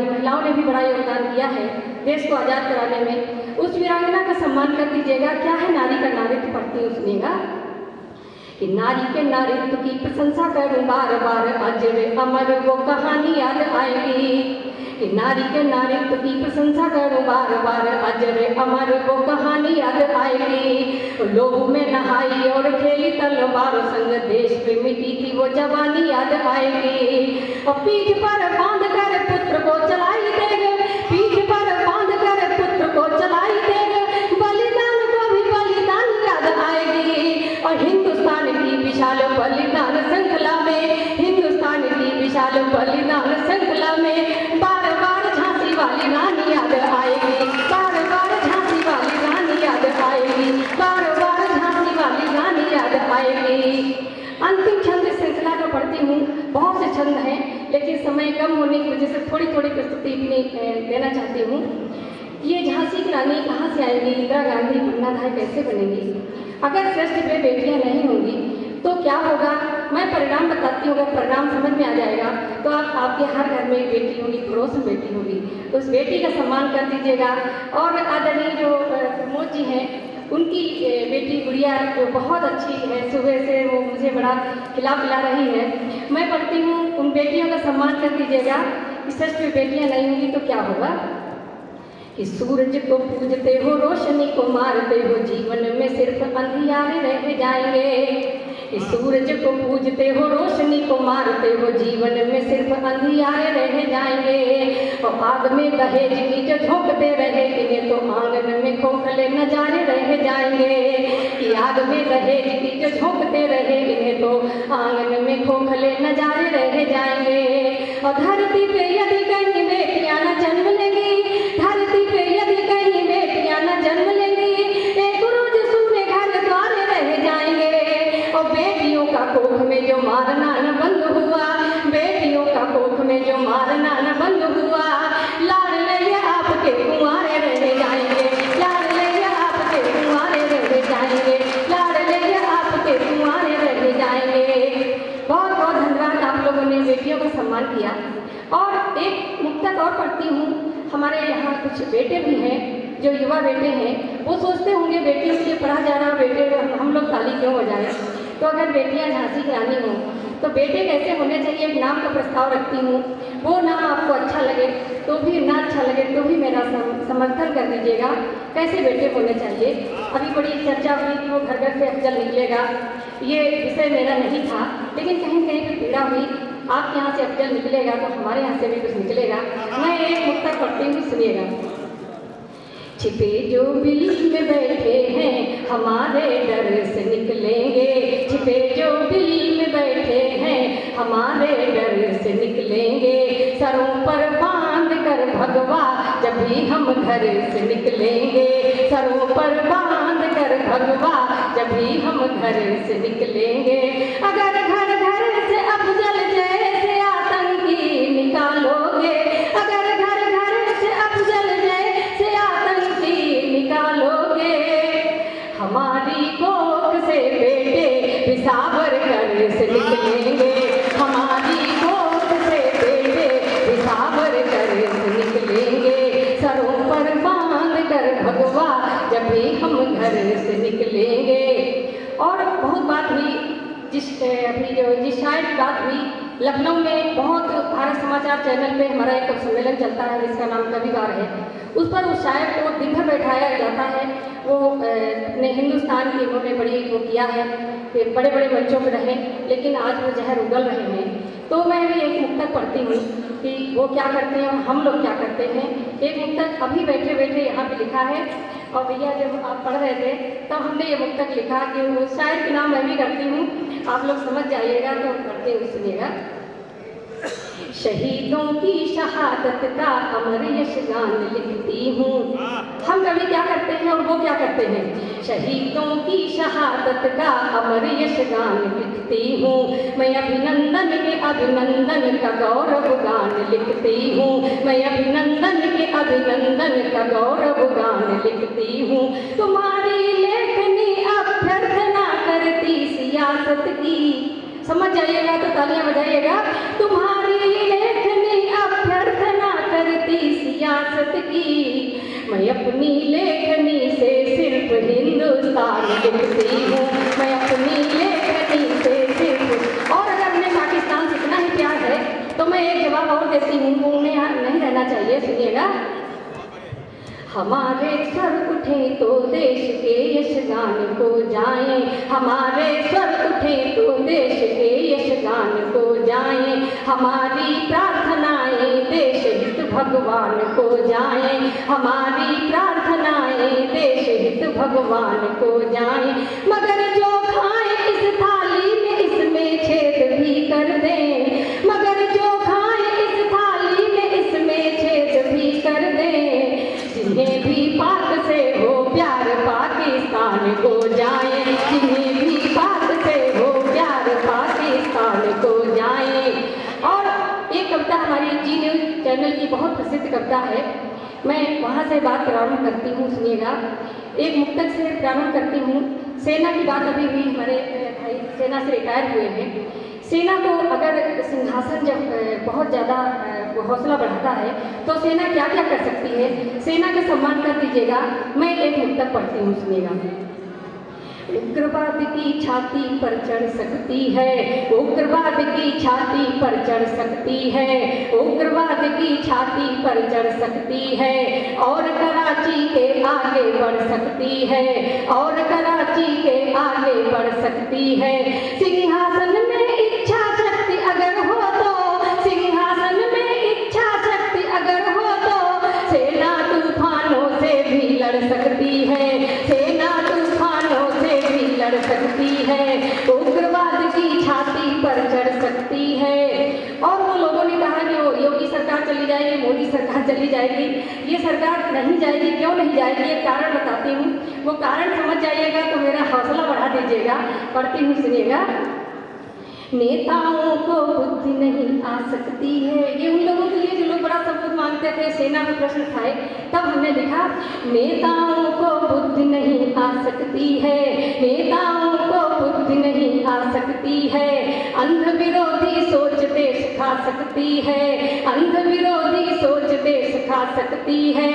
महिलाओं ने भी बड़ा योगदान दिया है देश को आज़ाद कराने में। उस वीरांगना का सम्मान कर दीजिएगा। क्या है नारी का नारित्व, पढ़ती हूँ, सुनिएगा। कि नारी के नारित्व की प्रशंसा करूं बार बार, अजर अमर वो कहानी याद आएगी। कि नारी के नारीत्व की प्रशंसा करो बार बार, अजर अमर वो कहानी याद आएगी। लोगों में नहाई और खेली तलवारों संग, देश पे मिटी थी वो जवानी याद आएगी। और पीठ पर बांध कर पुत्र को चलाई देगा, पीठ पर बांध कर पुत्र को चलाई देगा, बलिदान को भी बलिदान याद आएगी। और हिंदुस्तान की विशाल बलिदान श्रृंखला में, हिंदुस्तान की विशाल बलिदान श्रृंखला में बार बार झांसी वाली रानी याद आएगी, बार बार झांसी वाली रानी याद आएगी, बार बार झांसी वाली रानी याद आएगी। अंतिम छंद श्रृंखला का पढ़ती हूँ, बहुत से छंद हैं लेकिन समय कम होने की वजह से थोड़ी थोड़ी प्रस्तुति अपनी देना चाहती हूँ। ये झांसी की रानी कहाँ से आएगी, इंदिरा गांधी पन्नाधाय कैसे बनेंगी, अगर श्रेष्ठ पे बेटियाँ नहीं होंगी तो क्या होगा। मैं परिणाम बताती हूँ, अगर परिणाम समझ में आ जाएगा तो आपके हर घर में एक बेटी होगी, पड़ोस में बेटी होगी, तो उस बेटी का सम्मान कर दीजिएगा। और आदरणीय जो प्रमोद जी हैं, उनकी बेटी गुड़िया जो बहुत अच्छी है, सुबह से वो मुझे बड़ा खिला पिला रही है। मैं पढ़ती हूँ, उन बेटियों का सम्मान कर दीजिएगा। श्रेष्ठ पे बेटियाँ नहीं होंगी तो क्या होगा। कि सूरज को पूजते हो, रोशनी को मारते हो, जीवन में सिर्फ अंधियारे रह जाएंगे। कि सूरज को पूजते हो, रोशनी को मारते हो, जीवन में सिर्फ अंधियारे रह जाएंगे। और आग में दहेज की जो झोंकते रहे, इन्हें तो आंगन में खोखले नजारे रह जाएंगे। कि आग में दहेज की जो झोंकते रहे, इन्हें तो आंगन में खोखले नजारे रह जाएंगे। और धरती पे यदि कहीं बेटियां न जन्म लेंगी, धरती पे यदि कहीं बेटियां न जन्म लेंगी, एक रोज सूने घर द्वारे रह जाएंगे। और बेटियों का कोख में जो मारना न बंद हुआ, बेटियों का कोख में जो मारना न बंद हुआ, लाड़ लैया आपके कुंवारे रह जाएंगे, लाड़ लैया आपके कुंवारे रह जाएंगे, लाड़ लैया आपके कुंवारे रह जाएंगे। बहुत बहुत धन्यवाद, आप लोगों ने बेटियों का सम्मान किया। और एक मुक्तक और पढ़ती हूँ। हमारे यहाँ कुछ बेटे भी हैं जो युवा बेटे हैं, वो सोचते होंगे बेटियों के लिए पढ़ा जा रहा है, बेटे हम लोग ताली क्यों बजाएं। तो अगर बेटियां झांसी की रानी हों तो बेटे कैसे होने चाहिए, एक नाम का प्रस्ताव रखती हूँ। वो नाम आपको अच्छा लगे तो भी, ना अच्छा लगे तो भी मेरा समर्थन कर दीजिएगा। कैसे बेटे होने चाहिए, अभी बड़ी चर्चा हुई कि वो घर घर से अफजल निकलेगा, ये विषय मेरा नहीं था, लेकिन कहीं कहीं पर पीड़ा हुई। आपके यहाँ से अफजल निकलेगा तो हमारे यहाँ से भी कुछ निकलेगा। मैं एक मुक्तक पढ़ती हूँ, सुनिएगा। छिपे जो बिल में बैठे हैं हमारे डर से निकलेंगे, छिपे जो बिल में बैठे हैं हमारे डर से निकलेंगे। सरों पर बांध कर भगवा जब भी हम घर से निकलेंगे, सरों पर बांध कर भगवा जब भी हम घर से निकलेंगे। अगर घर घर से अफजल जैसे आतंकी निकालोगे, अगर घर घर से अफजल जैसे आतंकी निकालोगे, हमारी कोख से बेटे विसावर कर से निकलेंगे, हमारी कोख से बेटे विसावर कर से निकलेंगे। सरों पर बांध कर भगवा जब भी हम घर से निकलेंगे। और बहुत बात हुई, जिस शायर की बात हुई, लखनऊ में बहुत भारत समाचार चैनल पे हमारा एक सम्मेलन चलता है जिसका नाम कविवार है। उस पर उस शायर को दिन भर बैठाया जाता है। वो अपने हिंदुस्तान की उन्होंने बड़ी वो किया है, बड़े बड़े मंचों में रहे, लेकिन आज वो जहर उगल रहे हैं। तो मैं भी एक मुक्तक पढ़ती हूँ कि वो क्या करते हैं और हम लोग क्या करते हैं। एक मुक्तक अभी बैठे बैठे यहाँ पे लिखा है, और भैया जब आप पढ़ रहे थे तब हमने ये मुक्तक लिखा कि उस शायर के नाम मैं भी करती हूँ, आप लोग समझ जाइएगा तो पढ़ते हुए सुनिएगा। शहीदों की शहादत का अमर यशगान लिखती हूँ। हम कभी क्या करते हैं और वो क्या करते हैं। शहीदों की शहादत का अमर यशगान लिखती हूँ, मैं अभिनंदन के अभिनंदन का गौरव गान लिखती हूँ, मैं अभिनंदन के अभिनंदन का गौरव गान लिखती हूँ। तुम्हारी लेखनी अभ्यर्थना करती सियासत की, समझ जाइएगा तो तालियां बजाइएगा। तुम्हारी लेखनी अभ्यर्थना करती सियासत की, मैं अपनी लेखनी से सिर्फ हिंदुस्तान लिखती हूँ, मैं अपनी लेखनी से सिर्फ। और अगर उन्हें पाकिस्तान से इतना ही प्यार है तो मैं एक जवाब और देती हूँ, वो उन्हें नहीं रहना हमारे स्वर उठे तो देश के यशगान को जाएं, हमारे स्वर उठे तो देश के यशगान को जाएं, हमारी प्रार्थनाएं देश हित भगवान को जाएं, हमारी प्रार्थनाएं देश हित भगवान को जाएं। मगर जो खाएं इस थाली में इसमें छेद भी कर दें, मगर जो खाएं इस थाली में इसमें छेद भी कर दें, जिन्हें भी पाक से हो प्यार पाकिस्तान को जाए, जिन्हें भी पाक से हो प्यार पाकिस्तान को जाए। और एक कविता हमारी जी न्यूज़ चैनल की बहुत प्रसिद्ध कविता है, मैं वहाँ से बात प्रारंभ करती हूँ, सुनिएगा। एक मुक्तक से प्रारंभ करती हूँ। सेना की बात अभी भी हमारे भाई सेना से रिटायर हुए हैं। सेना को अगर सिंहासन जब बहुत ज़्यादा हौसला बढ़ाता है तो सेना क्या क्या कर सकती है, सेना का सम्मान कर दीजिएगा। मैं एक मुक्तक पढ़ती हूँ, सुनिएगा। उग्रवाद की छाती पर चढ़ सकती है, उग्रवाद की छाती पर चढ़ सकती है, उग्रवाद की छाती पर चढ़ सकती है, और कराची के आगे बढ़ सकती है, और कराची के आगे बढ़ सकती है। सिंहासन में इच्छा शक्ति अगर हो तो, सिंहासन में इच्छा शक्ति अगर हो तो, सेना तूफानों से भी लड़ सकती है, सेना तूफानों से भी लड़ सकती है, उग्रवाद की छाती पर चढ़ सकती है। और वो लोगों ने कहा कि वो योगी सरकार चली जाएगी, मोदी सरकार चली जाएगी, ये सरकार नहीं जाएगी। क्यों नहीं जाएगी, एक कारण बताती हूँ, वो कारण समझ जाइएगा तो मेरा हौसला बढ़ा दीजिएगा। पढ़ती हूँ, सुनिएगा। नेताओं को बुद्धि नहीं आ सकती है, ये उन लोगों के लिए जो लोग बड़ा सब कुछ मानते थे, सेना में प्रश्न उठाए, तब हमने लिखा नेताओं को बुद्धि नहीं आ सकती है, नेताओं को बुद्धि नहीं आ सकती है, अंध विरोधी सोच देश खा सकती है, अंध विरोधी सोच देश खा सकती है।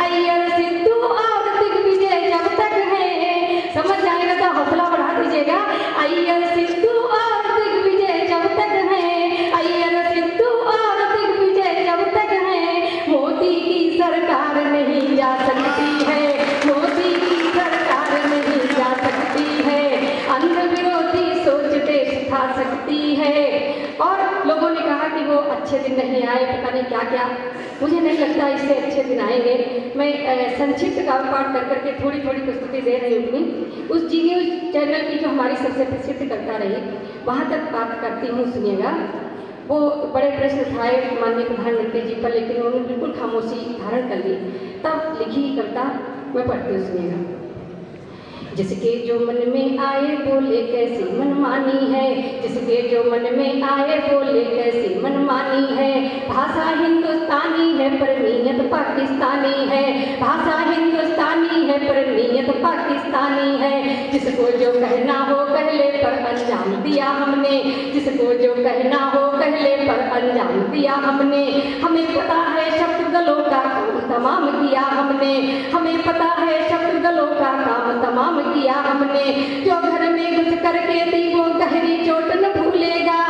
अय्यर सिद्धू और दिग्विजय जब तक है, समझ जाएगा तो हौसला बढ़ा दीजिएगा। अय्यर सिद्धू और दिग्विजय जब तक है, अय्यर सिद्धू और दिग्विजय जब तक है, मोदी की सरकार नहीं जा सकती है, मोदी की सरकार नहीं जा सकती है, अंध विरोधी सोच देश खा सकती है। और लोगों ने कहा कि वो अच्छे दिन नहीं आए, पता नहीं क्या क्या, मुझे नहीं लगता इससे अच्छे दिन आएंगे। मैं संक्षिप्त काव्य पाठ कर करके थोड़ी थोड़ी प्रस्तुति दे रही हूँ। उस जी न्यूज़ चैनल की जो हमारी सबसे प्रसिद्ध करता रही, वहाँ तक बात करती हूँ, सुनिएगा। वो बड़े प्रश्न उठाए माननीय प्रधानमंत्री जी पर, लेकिन उन्होंने बिल्कुल खामोशी धारण कर ली। तब लिखी कविता मैं पढ़ती हूँ, सुनिएगा। जिसके जो मन में आए बोले कैसी मनमानी है, जिसके जो मन में आए बोले कैसी मनमानी है, भाषा हिंदुस्तानी है पर नीयत पाकिस्तानी है, भाषा हिंदुस्तानी है पर नीयत पाकिस्तानी है। जिसको जो कहना हो कहले पर अंजाम दिया हमने, जिसको जो कहना हो कहले पर अंजाम दिया हमने। हमें पता है शत्रुदलों का काम तमाम किया हमने, हमें पता है शत्रुदलों का काम तमाम किया हमने। जो घर में घुस करके दी वो गहरी चोट न भूलेगा।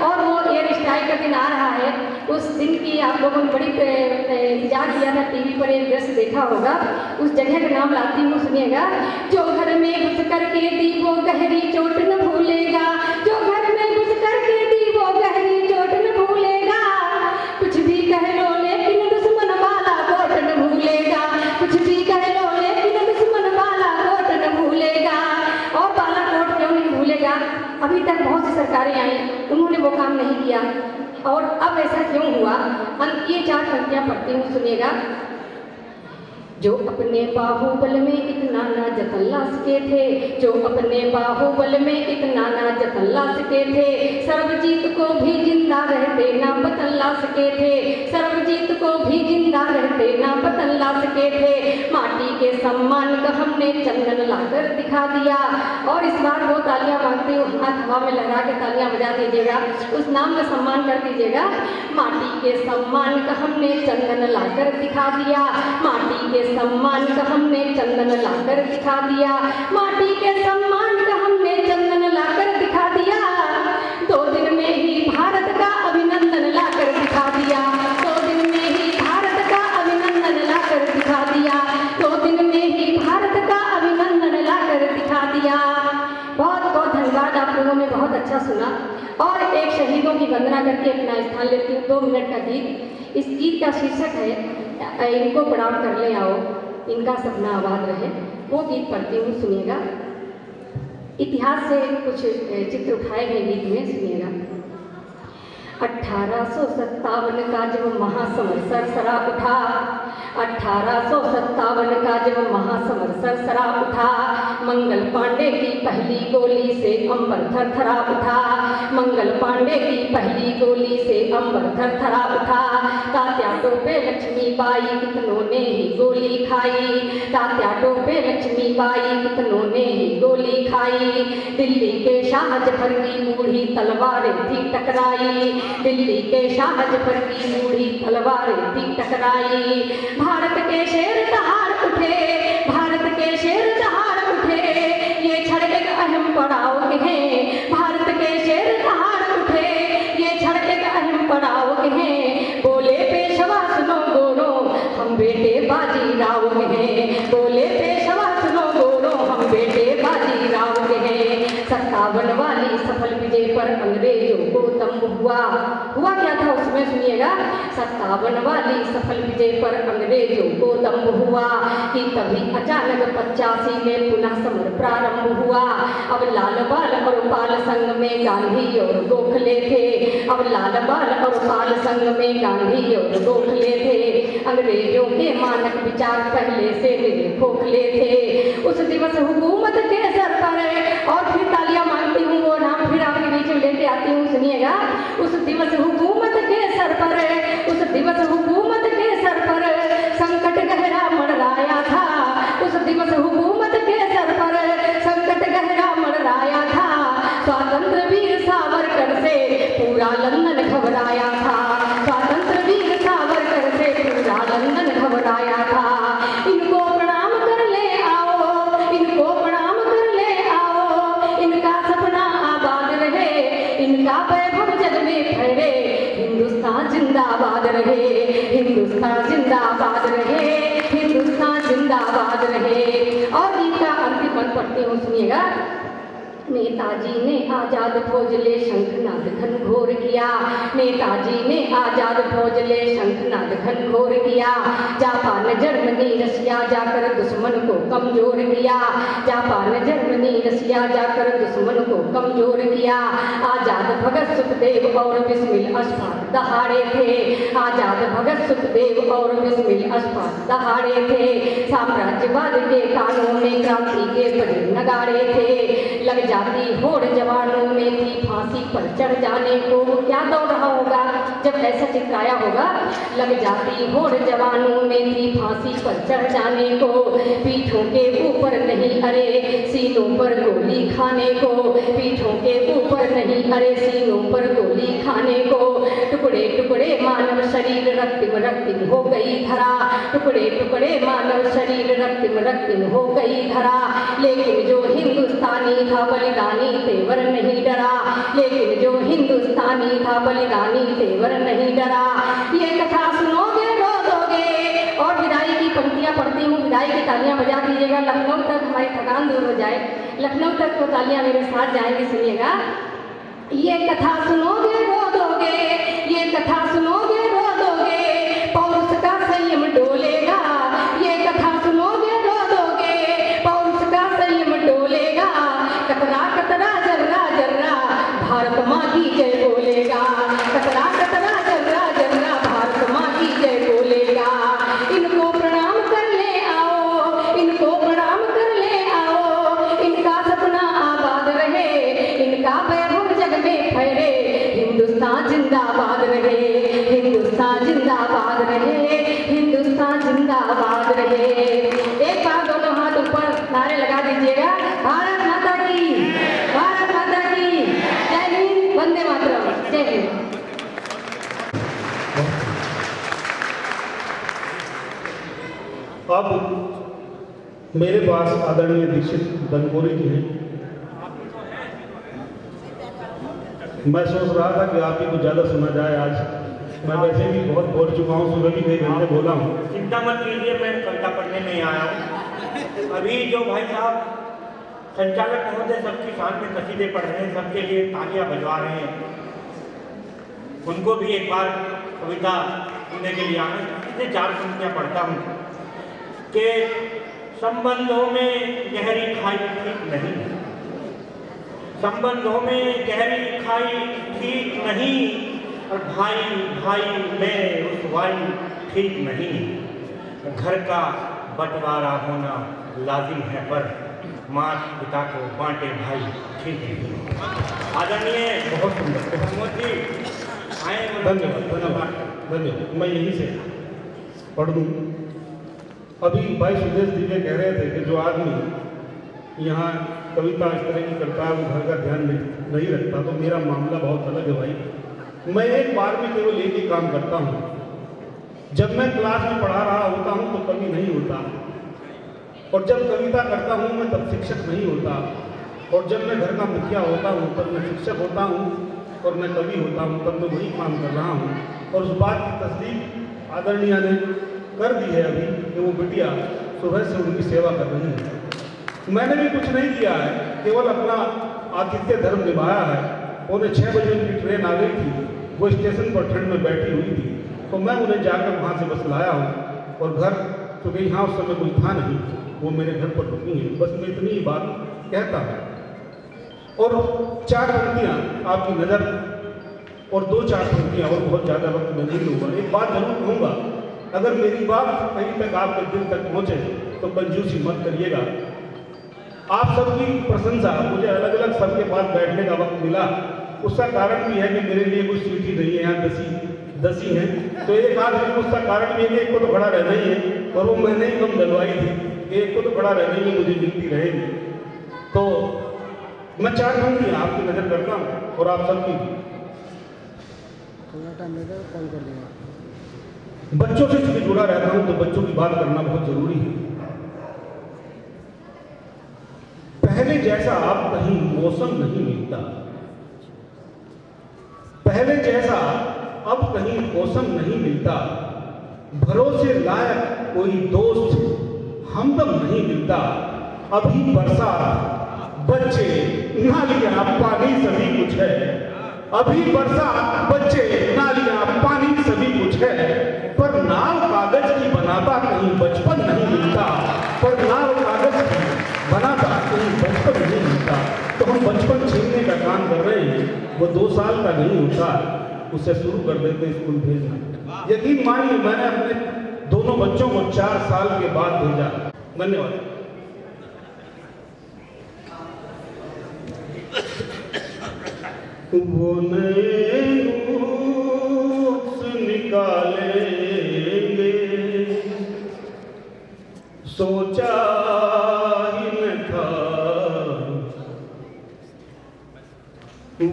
और वो एयर स्ट्राइक का दिन आ रहा है, उस दिन की आप लोगों ने बड़ी इंतजार किया था, टीवी पर एक दृश्य देखा होगा। उस जगह का नाम लाती हूँ, सुनिएगा। जो घर में घुस करके दी वो गहरी चोट न भूलेगा, जो घर में घुस करके दी वो गहरी चोट न भूलेगा। कुछ भी कह लो लेकिन दुश्मन वाला वोट न भूलेगा, कुछ भी कह लो लेकिन दुश्मन वाला वोट न भूलेगा। और बालाकोट क्यों नहीं भूलेगा? अभी तक बहुत सी सरकारें आई, उन्होंने वो काम नहीं किया। और अब ऐसा क्यों हुआ? ये 4 पंक्तियां पढ़ती हूँ, सुनिएगा। जो अपने बाहुबल में इतना ना जतला सके थे, जो अपने बाहुबल में इतना ना जतला सके थे, सर्वजीत को भी जिंदा रहते ना बतला सके थे, सर्वजीत को भी जिंदा रहते ना बतला सके थे। माटी के सम्मान का हमने चंदन लाकर दिखा दिया। और इस बार वो तालियां मांगते हो, हाथ हवा में लगा के तालियां बजा दीजिएगा, उस नाम का सम्मान कर दीजिएगा। माटी के सम्मान का हमने चंदन लाकर दिखा दिया, माटी के सम्मान का हमने चंदन लाकर दिखा दिया, माटी के सम्मान का हमने चंदन लाकर दिखा दिया। 2 दिन में ही भारत का अभिनंदन लाकर दिखा दिया, 2 दिन में ही भारत का अभिनंदन लाकर दिखा दिया। अच्छा सुना। और एक शहीदों की वंदना करके अपना स्थान लेती हूँ। 2 मिनट का गीत। इस गीत का शीर्षक है इनको प्रणाम कर ले आओ, इनका सपना आबाद रहे। वो गीत पढ़ती हूँ, सुनिएगा। इतिहास से कुछ चित्र उठाए गए गीत में, सुनिएगा। 1857 का जब महासमर सरसरा उठा, 1857 का जब महासमर सरसरा उठा, मंगल पांडे की पहली गोली से अंबर थरथरा उठा, मंगल पांडे की पहली गोली से अंबर थरथरा उठा। तात्या टोपे लक्ष्मीबाई कितनों ने ही गोली खाई, तात्या टोपे लक्ष्मीबाई कितनों ने ही गोली खाई। दिल्ली के शाह जफर की बूढ़ी तलवारें थी टकराई, दिल्ली के शाह जफर की बूढ़ी तलवारें थी टकराई। भारत के शेर दहाड़ उठे, भारत के शेर दहाड़ उठे, ये क्षण एक अहम पड़ाव है। भारत के शेर दहाड़ उठे, ये क्षण एक अहम पड़ाव है। बोले पेशवा सुनो गोरो, हम बेटे बाजीराव हैं। बोले पेशवा सुनो गोरो, हम बेटे बाजीराव हैं। 57 वाली सफल विजय पर अंग्रेजों को दम हुआ। हुआ क्या था उसमें, सुनिएगा। 57 वाली सफल विजय पर अंग्रेजों को दम हुआ कि तभी अचानक 85 में पुनः समर प्रारंभ हुआ। अब लाल बाल और पाल संघ में गांधी और गोखले थे, अब लाल बाल और पाल संघ में गांधी और गोखले थे। अंग्रेजों के मानक विचार पहले से मेरे खोखले थे। उस दिवस हुकूमत के सर पर, और फिर तालियां मांगती हूँ, वो नाम फिर आपके बीच में लेके आती हूँ, सुनिएगा। उस दिवस हुकूमत के सर पर, उस दिवस हुकूमत के सर पर संकट गहरा मंडराया था। उस दिवस हुकूमत के सर पर संकट गहरा मंडराया था। स्वातंत्र वीर सावरकर से पूरा लंदन घबराया था, स्वातंत्र वीर सावरकर से पूरा लंदन घबराया था। इनको प्रणाम कर ले आओ, इनको प्रणाम कर ले आओ, इनका सपना आबाद रहे, इनका वैभव जग में फहरे। हिंदुस्तान जिंदाबाद रहे, हिंदुस्तान जिंदाबाद रहे, हिंदुस्तान जिंदाबाद रहे। और गीत का अंतिम पद पढ़ती हूँ, सुनिएगा। नेताजी ने आजाद फौज ले शंखनाद घनघोर किया, नेताजी ने आजाद फौज ले शंखनाद घनघोर किया। जापान जर्मनी रसिया जाकर दुश्मन को कमजोर किया, जापान जर्मनी रसिया जाकर दुश्मन को कमजोर किया। आजाद भगत सुखदेव और बिस्मिल अशफाक दहाड़े थे, आजाद भगत सुखदेव और बिस्मिल अशफाक दहाड़े थे। साम्राज्यवाद के कानों में क्रांति के बड़े नगाड़े थे। लग जाती होड़ जवानों में थी फांसी पर चढ़ जाने को। क्या दौड़ रहा होगा जब ऐसा चित्राया होगा। लग जाती होड़ जवानों में थी फांसी पर चढ़ जाने को। पीठों के ऊपर नहीं अरे सीनों पर गोली खाने को, पीठों के ऊपर नहीं अरे सीनों पर गोली खाने को। टुकड़े टुकड़े मानव शरीर रक्तिम रक्तिम हो गई धरा, टुकड़े टुकड़े मानव शरीर रक्तिम रक्तिम हो गई धरा। लेकिन जो हिंदुस्तानी था बलिदानी तेवर नहीं डरा, लेकिन जो हिंदुस्तानी था बलिदानी तेवर नहीं डरा। ये कथा सुनोगे रो दोगे। और विदाई की पंक्तियां पढ़ती हूँ, विदाई की तालियां बजा दीजिएगा। लखनऊ तक हमारी थकान दूर हो जाए, लखनऊ तक तो तालियां मेरे साथ जाएंगी, सुनिएगा। ये कथा सुनोगे रो दोगे, ये कथा सुनोगे रो दोगे, पौरुष का संयम डोलेगा। ये कथा सुनोगे रो दोगे, पौरुष का संयम डोलेगा। कतरा कतरा जर्रा जर्रा भारत माँ की जय बोलेगा, कतरा कतरा जर्रा जर्रा भारत माँ की जय बोलेगा। इनको प्रणाम कर ले आओ, इनको प्रणाम कर ले आओ, इनका सपना आबाद रहे, इनका वैभव जग में फहरे। हिंदुस्तान जिंदाबाद रहे, हिंदुस्तान जिंदाबाद रहे, हिंदुस्तान जिंदाबाद रहे। एक बार दोनों हाथ ऊपर नारे लगा दीजिएगा। भारत माता की, भारत माता की जय हिंद, वंदे मातरम, जय हिंद। अब मेरे पास आदरणीय दीक्षित बनकोरी जी हैं। मैं सोच रहा था कि आप ही कुछ ज़्यादा सुना जाए आज। मैं वैसे भी बहुत बोल चुका हूँ, सुबह भी कई घंटे बोला हूँ। चिंता मत कीजिए, मैं कविता पढ़ने नहीं आया हूँ। अभी जो भाई साहब संचालक महोदय सबकी साथ में कसीदे पढ़ रहे हैं, सबके लिए तालियां बजवा रहे हैं। उनको भी एक बार कविता सुनने के लिए आए। इसे 4 पंक्तियां पढ़ता हूँ कि संबंधों में गहरी खाई ठीक नहीं, संबंधों में गहरी खाई ठीक नहीं, और भाई भाई में रुसवाई ठीक नहीं। घर का बंटवारा होना लाजिम है, पर माता पिता को बांटे भाई ठीक नहीं। आदरणीय बहुत सुंदर, प्रमोद जी आए। धन्यवाद धन्यवाद धन्यवाद। मैं यहीं से पढ़ दूँ। अभी भाई सुदेश जी कह रहे थे कि जो आदमी यहाँ कविता इस तरह की करता है वो घर का ध्यान नहीं रखता, तो मेरा मामला बहुत अलग है भाई। मैं एक बार में केवल एक ही काम करता हूँ। जब मैं क्लास में पढ़ा रहा होता हूँ तो कवि नहीं होता, और जब कविता करता हूँ मैं तब शिक्षक नहीं होता, और जब मैं घर का मुखिया होता हूँ तब मैं शिक्षक होता हूँ, और मैं कवि होता हूँ तब मैं वही काम कर रहा हूँ। और उस बात की तस्दीक आदरणीय ने कर दी है अभी कि वो बिटिया सुबह से उनकी सेवा कर रही है। मैंने भी कुछ नहीं किया है, केवल अपना आतिथ्य धर्म निभाया है। 5:45 बजे उनकी ट्रेन आ गई थी, वो स्टेशन पर ठंड में बैठी हुई थी, तो मैं उन्हें जाकर वहाँ से बस लाया हूँ। और घर चूँकि यहाँ उस समय कोई था नहीं, वो मेरे घर पर रुकी हैं। बस मैं इतनी ही बात कहता हूँ। और 4 पंक्तियाँ आपकी नज़र, और 2-4 पंक्तियाँ, और बहुत ज़्यादा वक्त मैं नहीं लूँगा। एक बात जरूर कहूँगा, अगर मेरी बात कहीं तक आपके दिल तक पहुँचे तो कंजूसी मत करिएगा। आप सबकी प्रशंसा, मुझे अलग अलग सबके पास बैठने का वक्त मिला, उसका कारण भी है कि मेरे लिए कोई सीट ही नहीं है, यहाँ 10 ही हैं। तो एक आदमी को उसका कारण भी है कि एक को तो खड़ा रहना ही है, और वो मैंने ही कम डलवाई थी, एक को तो खड़ा रहना ही है, मुझे मिलती रहेगी। तो मैं 4 पंक्तियाँ आपकी नज़र करता हूँ, और आप सबकी। बच्चों से चूंकि जुड़ा रहता हूँ तो बच्चों की बात करना बहुत जरूरी है। पहले जैसा अब कहीं मौसम नहीं मिलता, पहले जैसा अब कहीं मौसम नहीं मिलता, भरोसे लायक कोई दोस्त हमदम नहीं मिलता। अभी बरसात, बच्चे, नालियां, पानी सभी कुछ है। अभी बरसात, बच्चे, नालियां, पानी सभी कुछ है, पर नाव कागज की बनाता कहीं बचपन नहीं मिलता। पर नाव कागज की बनाता कहीं बचपन नहीं मिलता। तो हम बचपन छीनने का काम कर रहे हैं। वो 2 साल का नहीं होता, उसे शुरू कर देते स्कूल भेजना। यकीन मानिए मैंने अपने दोनों बच्चों को 4 साल के बाद भेजा। धन्यवाद। वो नए नुक्स निकालेंगे, सोचा ही न था।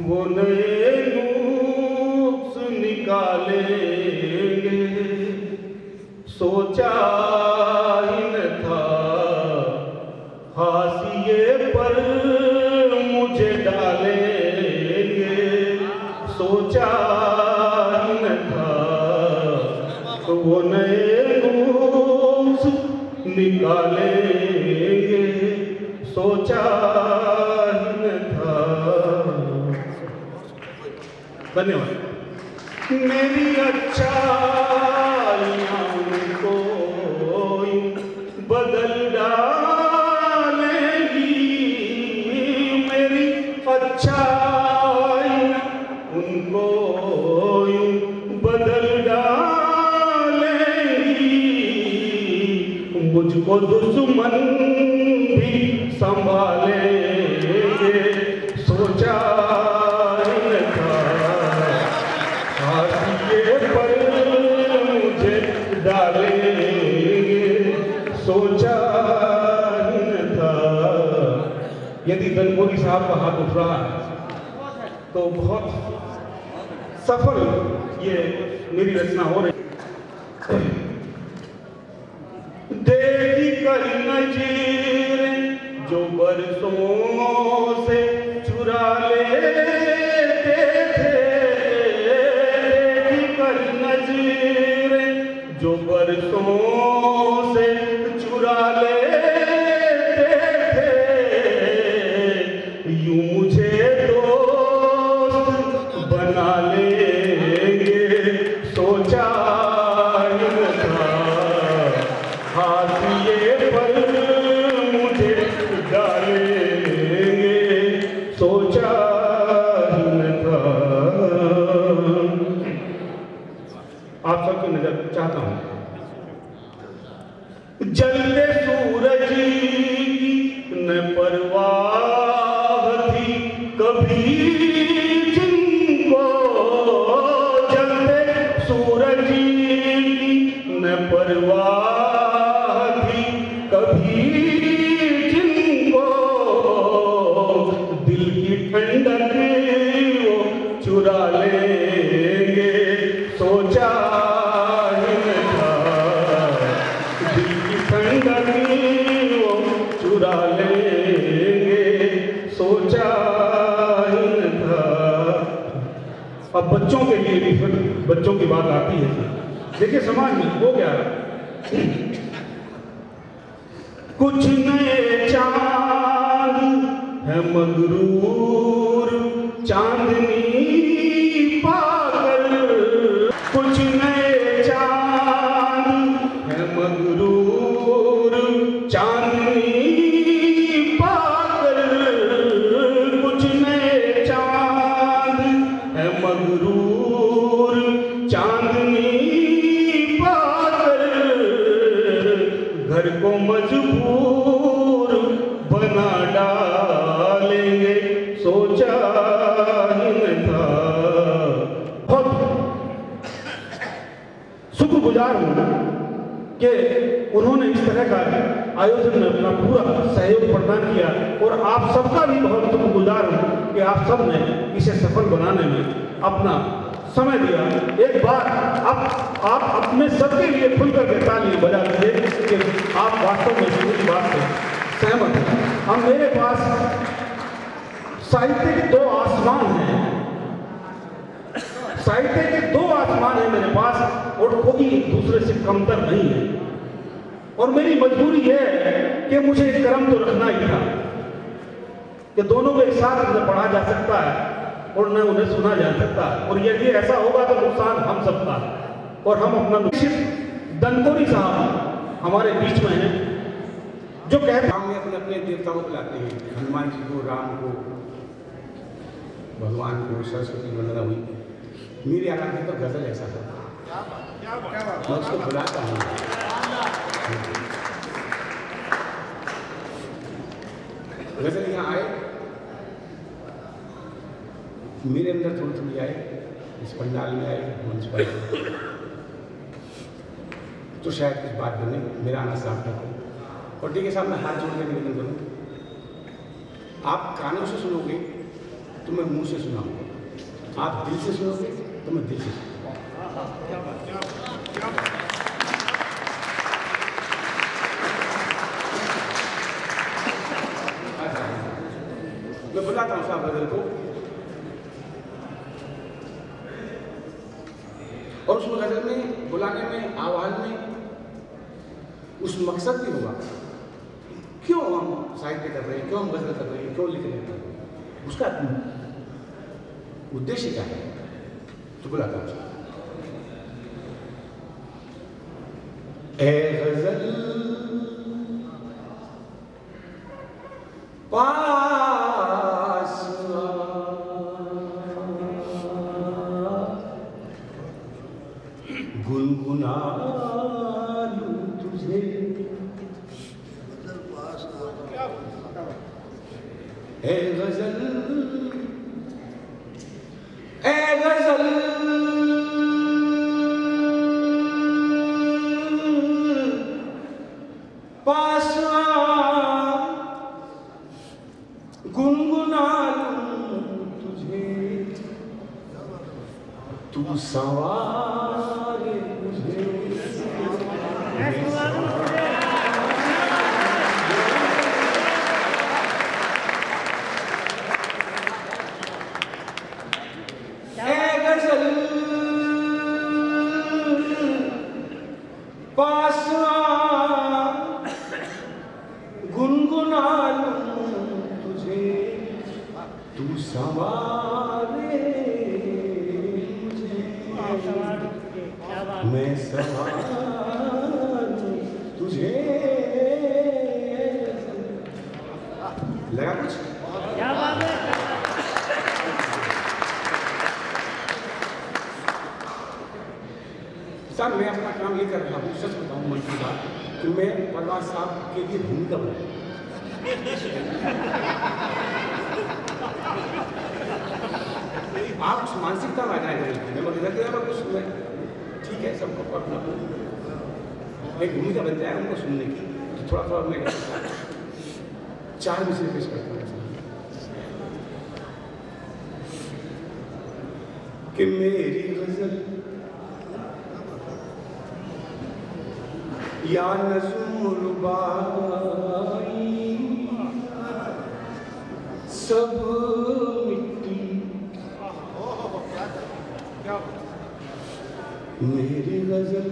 वो नए नुक्स निकालेंगे, सोचा ही न था। हाशिए पर मुझे डालेंगे, सोचा ही न था। वो नए नुक्स निकालेंगे, सोचा ही न था। धन्यवाद। मेरी अच्छाइयाँ उनको बदल डालेगी, मेरी अच्छाइयाँ उनको बदल डालेगी। मुझको दुश्मन भी संभालेंगे, सोचा ही न था। हाशिए पर मुझे डालेंगे, सोचा ही न था। यदि दनमोरी साहब का हाथ उठ रहा है तो बहुत सफल ये मेरी रचना हो रही। देखी कर नजीर जो बरसों से चुरा लेते थे, देखी कर नजीर जो बरसों से चुरा लेते थे। कभी जिनको जलते सूरज की न परवाह थी, कभी जिनको दिल की ठंडक वो चुरा लेंगे, सोचा ही न था दिल की ठंडक वो चुरा लेंगे, सोचा ही न था। अब बच्चों के लिए भी फिर बच्चों की बात आती है। देखिए समाज में हो गया, कुछ नए चांद है मगरूर चांदनी पाकर, कुछ नए चांद है मगरूर चांदनी पाकर, कुछ नए चांद है मगरूर चांदनी पाकर, घर को मजबूर बना डालेंगे, सोचा ही न था। बहुत शुक्रगुजार हूं कि उन्होंने इस तरह का आयोजन में अपना पूरा सहयोग प्रदान किया, और आप सबका भी बहुत शुक्रगुजार हूं कि आप सब ने इसे सफल बनाने में अपना समय दिया। एक बार आप अपने सबके लिए खुलकर के ताली बजा दीजिए कि आप वास्तव में इस बात से सहमत हैं। अब मेरे पास साहित्य के दो आसमान हैं, साहित्य के दो आसमान हैं मेरे पास, और कोई एक दूसरे से कमतर नहीं है। और मेरी मजबूरी है कि मुझे एक क्रम तो रखना ही था कि दोनों को एक साथ न पढ़ा जा सकता है और न उन्हें सुना जा सकता है, और यदि ऐसा होगा तो नुकसान हम सबका है। और हम अपना दनकोरी साहब हमारे बीच में हैं जो कहते हैं, हम अपने अपने देवताओं को लाते हैं, हनुमान जी को, राम को, भगवान को, सरस्वती वंदना हुई। मेरी आराध्य तो गजल ऐसा था, मैं उसको बुलाता हूँ। गजल यहाँ आए, मेरे अंदर थोड़ी थोड़ी आए, इस पंडाल में आए, मंच पर तो शायद कुछ बात बने, मेरा आना सार्थक हो। और ठीक है साहब, मैं हाथ जोड़ के निवेदन करूँ, आप कानों से सुनोगे तो मैं मुंह से सुनाऊंगा, आप दिल से सुनोगे तो मैं दिल से सुनूंगा। मैं बुलाता हूँ साहब गजल को, और उस गजल में बुलाने में, आवाज में उस मकसद भी होगा, क्यों हम साहित्य कर रहे हैं, क्यों हम गजल कर रहे हैं, क्यों लिख रहे हैं, उसका उद्देश्य क्या है, तो बुलाता हूँ। ए गजल पास गुनगुना लूं तुझे, ए गजल, ए गजल पास गुनगुना लूं तुझे, तू सवारे मुझे, पास गुनगुना लूं तुझे, तू सवारे मुझे, मैं सवारूं तुझे। लगा कुछ? क्या बात है? साहब मैं अपना काम ये कर रहा हूँ, सच बताऊँ मन की बात, कि मैं परवाज साहब के लिए भूमिका बनाऊँ। आप उस मानसिकता में आ जाए मैं मतलब कुछ मैं ठीक है सबको अपना एक भूमिका बन जाए उनको सुनने की तो थोड़ा थोड़ा मैं 4 मिसरे पेश करता हूँ कि मेरी गजल या नज़्म रुबाई सब मिट्टी मेरी गजल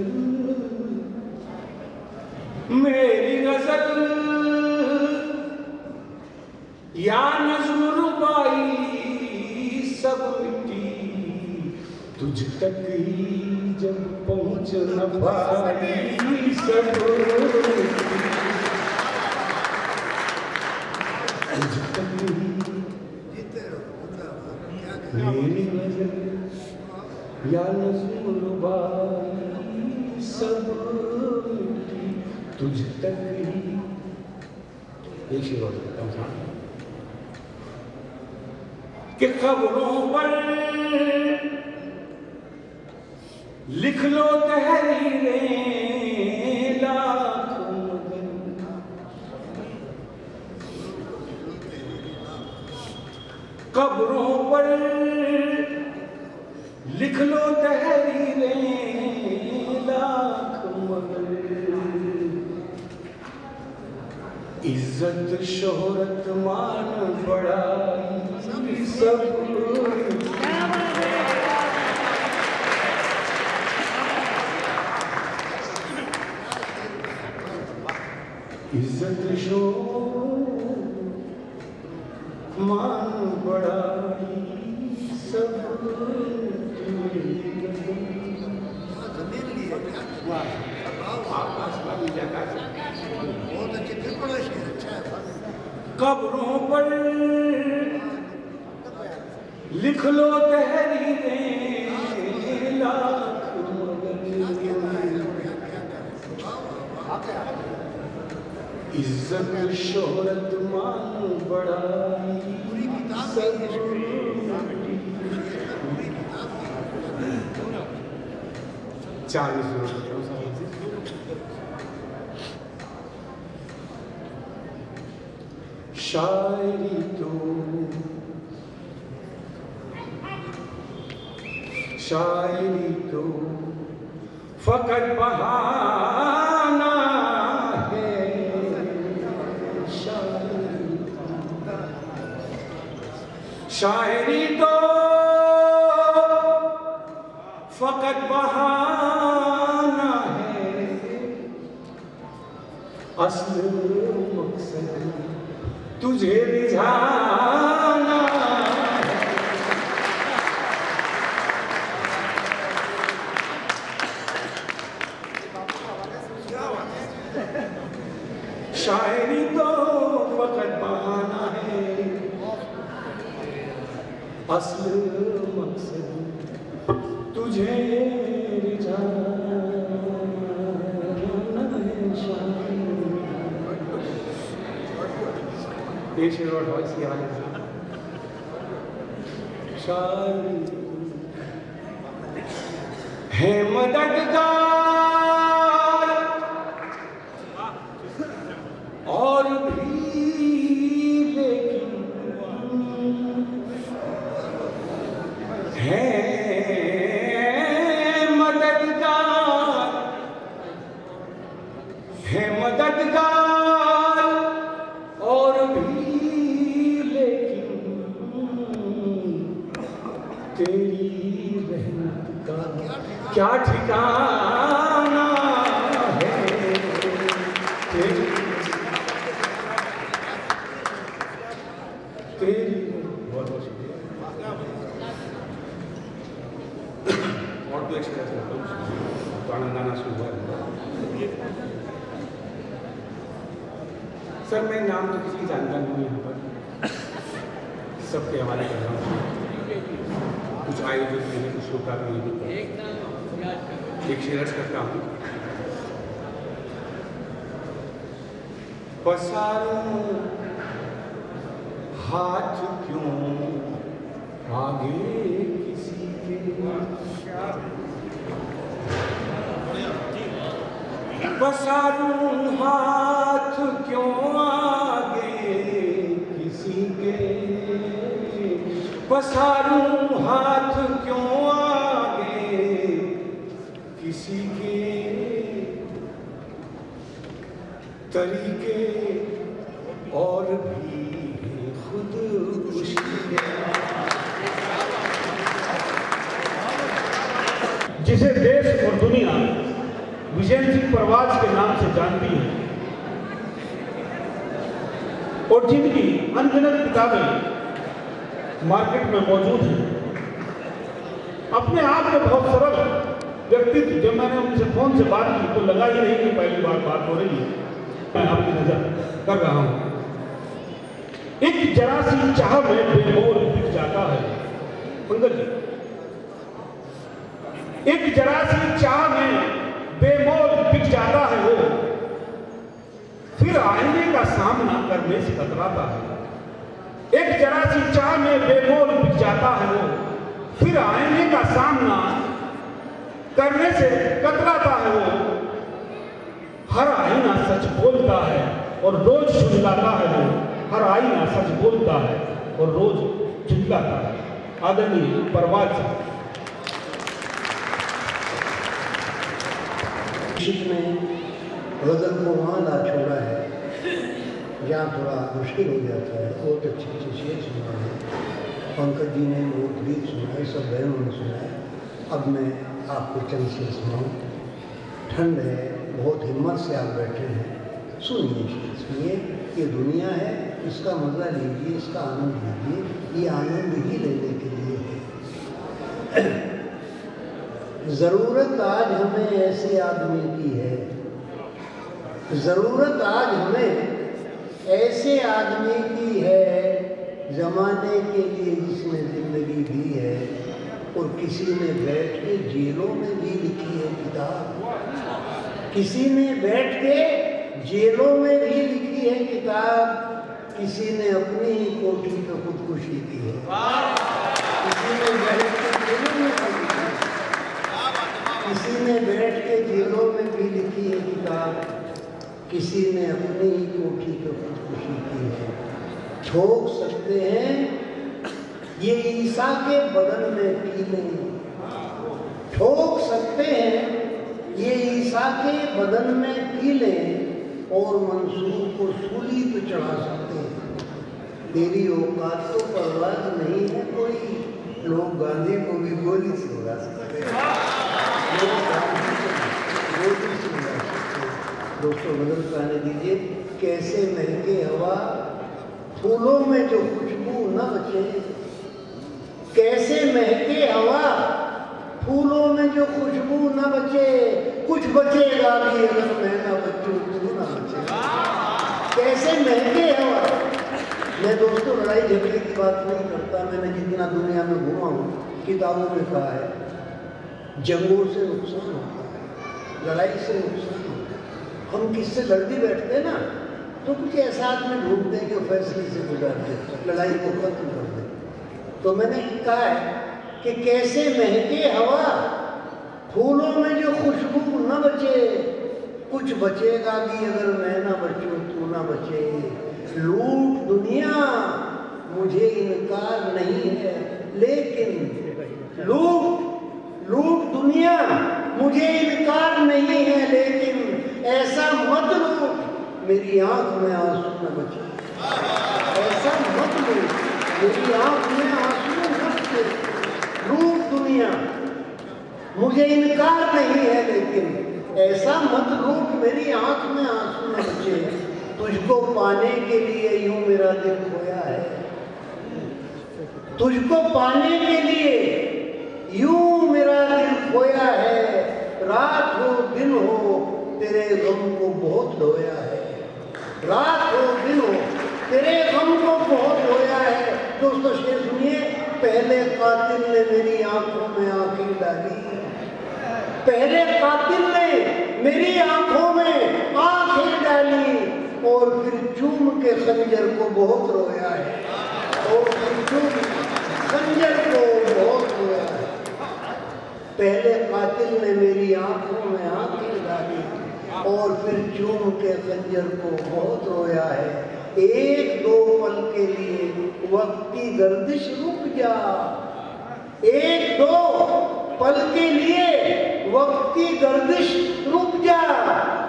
या नज़्म रुबाई सब मिट्टी तुझ तक ही जब पहुँच न पाई सब तुझ तक ही मेरी गजल या नज़्म रुबाई सब मिट्टी तुझ तक ही एक शेर और कहता हूँ कि खबरों पर लिख लो तहरीरें लाख खबरों पर लिख लो तहरीरें लाख मगर इज्जत शोहरत मान बड़ाई सब इज्जत शोहरत मान बड़ाई सब कब्रों पर लिख लो तहरीरें लाख इज्जत शोहरत मान बड़ाई सब चार शायरी तो फकत बहाना है शायरी तो फकत बहाना है असल मकसद तुझे रिझाना शायरी तो फकत बहाना है असल मकसद तुझे रिझाना है एक शेर और वॉइस की आवाज शायरी है मददगार और भी लेकिन है मददगार और भी लेकिन तेरी रहमत का क्या ठिकाना है तेरी बहुत बहुत शुक्रिया और तो एक्सप्रेस करता हूँ तो आनंदाना शुरू हुआ सर मैं नाम तो किसी की जानता नहीं हूँ यहाँ पर सबके हवाले कर रहा हूँ कुछ आयोजक भी हैं कुछ श्रोता भी हैं एक शेर करता हूँ पसारूं हाथ क्यों आगे किसी के पसारूं हाथ क्यों आगे किसी के, पसारूं हाथ क्यों आगे किसी के, तरीके और भी खुद जिसे देश और दुनिया विजयन सिंह परवाज के नाम से जानती है और जिनकी अनगिनत किताबें मार्केट में मौजूद हैं, अपने आप में बहुत सरल व्यक्तित्व। जब मैंने उनसे फोन से बात की तो लगा ही नहीं कि पहली बार बात हो रही है, मैं आपकी नजर कर रहा हूं। एक जरा सी चाह में बेमोल बिक जाता है पंकज जी, एक जरा सी चाह में बेमोल बिक जाता है वो, फिर आईने का सामना करने से कतराता है। एक जरा सी चाह में बेमोल बिक जाता है वो, फिर आईने का सामना करने से कतराता है वो। हर आईना सच बोलता है और रोज झुंझलाता है वो, हर आईना सच बोलता है और रोज झुंझलाता है। आदरणीय परवाज साहब। ने गजल को वहाँ ला छोड़ा है जहाँ थोड़ा मुश्किल हो जाता है। बहुत अच्छी अच्छी शेर सुना है पंकज जी ने, बहुत गीत सुना है, सब बहनों ने सुना है। अब मैं आपको चंद शेर सुनाऊँ। ठंड है, बहुत हिम्मत से आप बैठे हैं, सुनिए शेर, सुनिए। ये दुनिया है, इसका मज़ा लीजिए, इसका आनंद लीजिए। ये आनंद ही लेने के लिए है। ज़रूरत आज हमें ऐसे आदमी की है, ज़रूरत आज हमें ऐसे आदमी की है, ज़माने के लिए जिसने ज़िंदगी दी है। और किसी ने बैठ के जेलों में भी लिखी है किताब, किसी ने बैठ के जेलों में भी लिखी है किताब। किसी ने अपनी ही कोठी पे खुदकुशी की है, किसी ने बैठ के जेलों में भी लिखी है, किसी ने बैठ के जेलों में भी लिखी है किताब। किसी ने अपनी ही कोठी पे खुदकुशी की है। ठोक सकते हैं ये ईसा के बदन में कीले, ठोक सकते हैं ये ईसा के बदन में कीले, और मंसूर को सूली पे चढ़ा सकते हैं। तेरी औकात तो परवाज नहीं है कोई, लोग गांधी को भी गोली से उड़ा सकते हैं, लोग गांधी को गोली से उड़ा सकते हैं। दोस्तों गजल गाने दीजिए। कैसे महके हवा फूलों में जो खुशबू न बचे, कैसे महके हवा फूलों में जो खुशबू न बचे, कुछ बचेगा भी अगर मैं न बचूं तू न बचे। कैसे महके हवा। मैं दोस्तों लड़ाई झगड़े की बात नहीं करता। मैंने जितना दुनिया में घूमा हूँ, किताबों में कहा है जंगों से नुकसान होता है, लड़ाई से नुकसान होता है। हम किससे लड़ भी बैठते हैं ना, तो कुछ ऐसा आदमी ढूंढते हैं जो फैसले से गुजारते, लड़ाई को खत्म कर दे। तो मैंने कहा है कि कैसे महके हवा फूलों में जो खुशबू न बचे, कुछ बचेगा भी अगर मैं न बचूं तू न बचे। लूट दुनिया मुझे इनकार नहीं है, लेकिन लूट दुनिया मुझे इनकार नहीं है, लेकिन ऐसा मत लूट मेरी आंख में आंसू न बचे। ऐसा मत लूट मेरी आंख में आंसू न बचे। लूट दुनिया मुझे इनकार नहीं है, लेकिन ऐसा मत लूट मेरी आंख में आंसू न बचे। तुझको पाने के लिए यूं मेरा दिल खोया है, तुझको पाने के लिए यूं मेरा दिल खोया है। रात हो दिन हो तेरे गम को बहुत रोया है, रात हो दिन हो तेरे गम को बहुत रोया है। दोस्तों शेर सुनिए। पहले कातिल ने मेरी आंखों में आंखें डाली, पहले कातिल ने मेरी आंखों में आंखें डाली, और फिर चूम के खंजर को बहुत रोया है, और फिर चूम खंजर को बहुत रोया है। पहले कातिल ने मेरी आंखों में आंखें डाली और फिर चूम के खंजर को बहुत रोया है। एक दो पल के लिए वक्त की गर्दिश रुक जा, एक दो पल के लिए वक्त की गर्दिश रुक जा।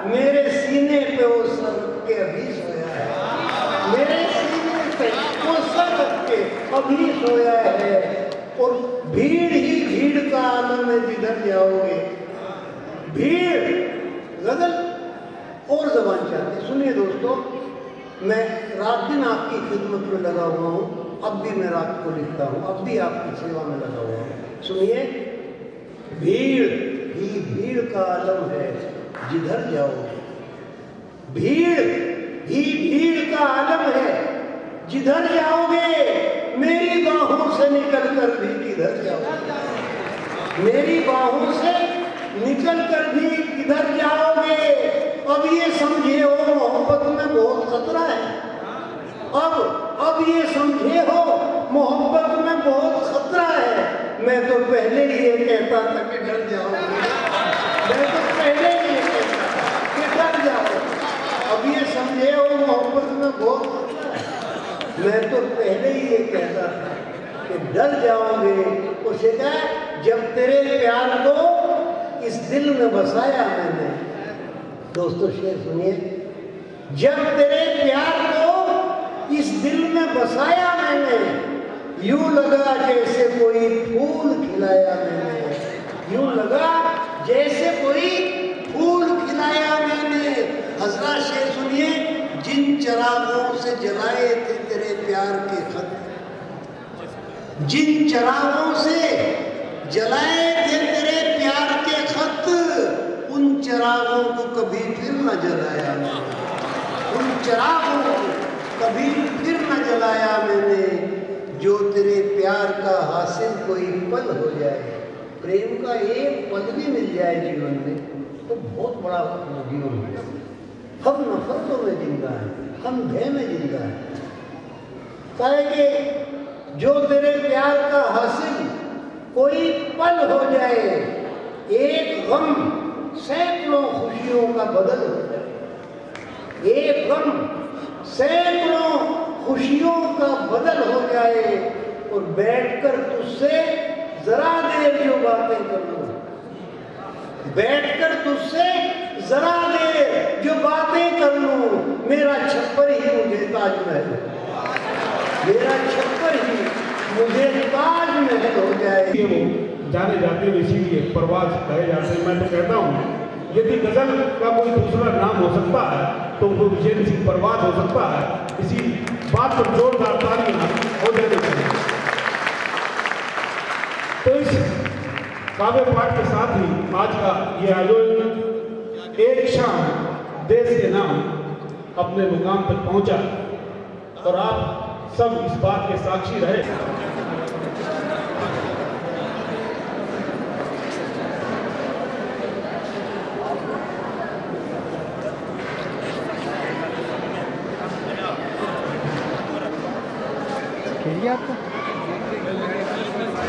मेरे सीने पे वो सर रख के अभी सोया है, मेरे सीने पे वो सर रख के अभी सोया है। और भीड़ ही भीड़ का आलम है जिधर जाओगे, भीड़ गजल और जबान चाहती। सुनिए दोस्तों, मैं रात दिन आपकी खिदमत में लगा हुआ हूँ, अब भी मैं रात को लिखता हूँ, अब भी आपकी सेवा में लगा हुआ हूँ। सुनिए, भीड़ ही भीड़ का आलम है जिधर जाओगे, भीड़ ही भीड़ का आलम है जिधर जाओगे। मेरी बाहों से निकल कर भी किधर जाओगे, मेरी बाहों से निकल कर भी किधर जाओगे। अब ये समझे हो मोहब्बत में बहुत खतरा है, अब ये समझे हो मोहब्बत में बहुत खतरा है। मैं तो पहले ही ये कहता था कि डर जाओगे, मैं तो पहले ही ये कहता था कि डर जाओ। अब ये समझे हो मोहब्बत में बहुत खतरा है, मैं तो पहले ही ये कहता था कि डर जाओगे। उसे कहा, जब तेरे प्यार को इस दिल में बसाया मैंने, दोस्तों शेर सुनिए, जब तेरे प्यार को इस दिल में बसाया मैंने, यूं लगा जैसे कोई फूल खिलाया मैंने, यूं लगा जैसे कोई फूल खिलाया मैंने। हजरा शेर सुनिए, जिन चरागों से जलाए थे तेरे प्यार के खत, जिन चरागों से जलाए थे तेरे प्यार के खत, उन चरागों को कभी फिर न जलाया मैंने, उन चरागों को कभी फिर न जलाया मैंने। जो तेरे प्यार का हासिल कोई पल हो जाए, प्रेम का एक पल भी मिल जाए जीवन में, तो बहुत बड़ा जीवन है। हम नफरतों में जिंदा है, हम भय में जिंदा है। कहेंगे जो तेरे प्यार का हासिल कोई पल हो जाए, एक गम सैकड़ों खुशियों का बदल हो जाए, एक गम सैकड़ों खुशियों का बदल हो जाए। और बैठकर तुझसे जरा देर जो बातें कर लूं, बैठकर तुझसे जरा देर जो बातें कर लूं, मेरा छप्पर ही मुझे ताजमहल, मेरा छप्पर ही मुझे ताजमहल हो जाए। वो जाने जाते हैं, इसीलिए परवाज़ कहे जाते हैं। मैं तो कहता हूँ, यदि गजल का कोई दूसरा नाम हो सकता है तो वो विजय सिंह परवाज़ हो सकता है। इसी बात पर जोरदार तालियां हो जानी चाहिए। तो इस काव्य पाठ के साथ ही आज का ये आयोजन एक शाम देश के नाम अपने मुकाम तक पहुंचा और आप सब इस बात के साक्षी रहे। आपको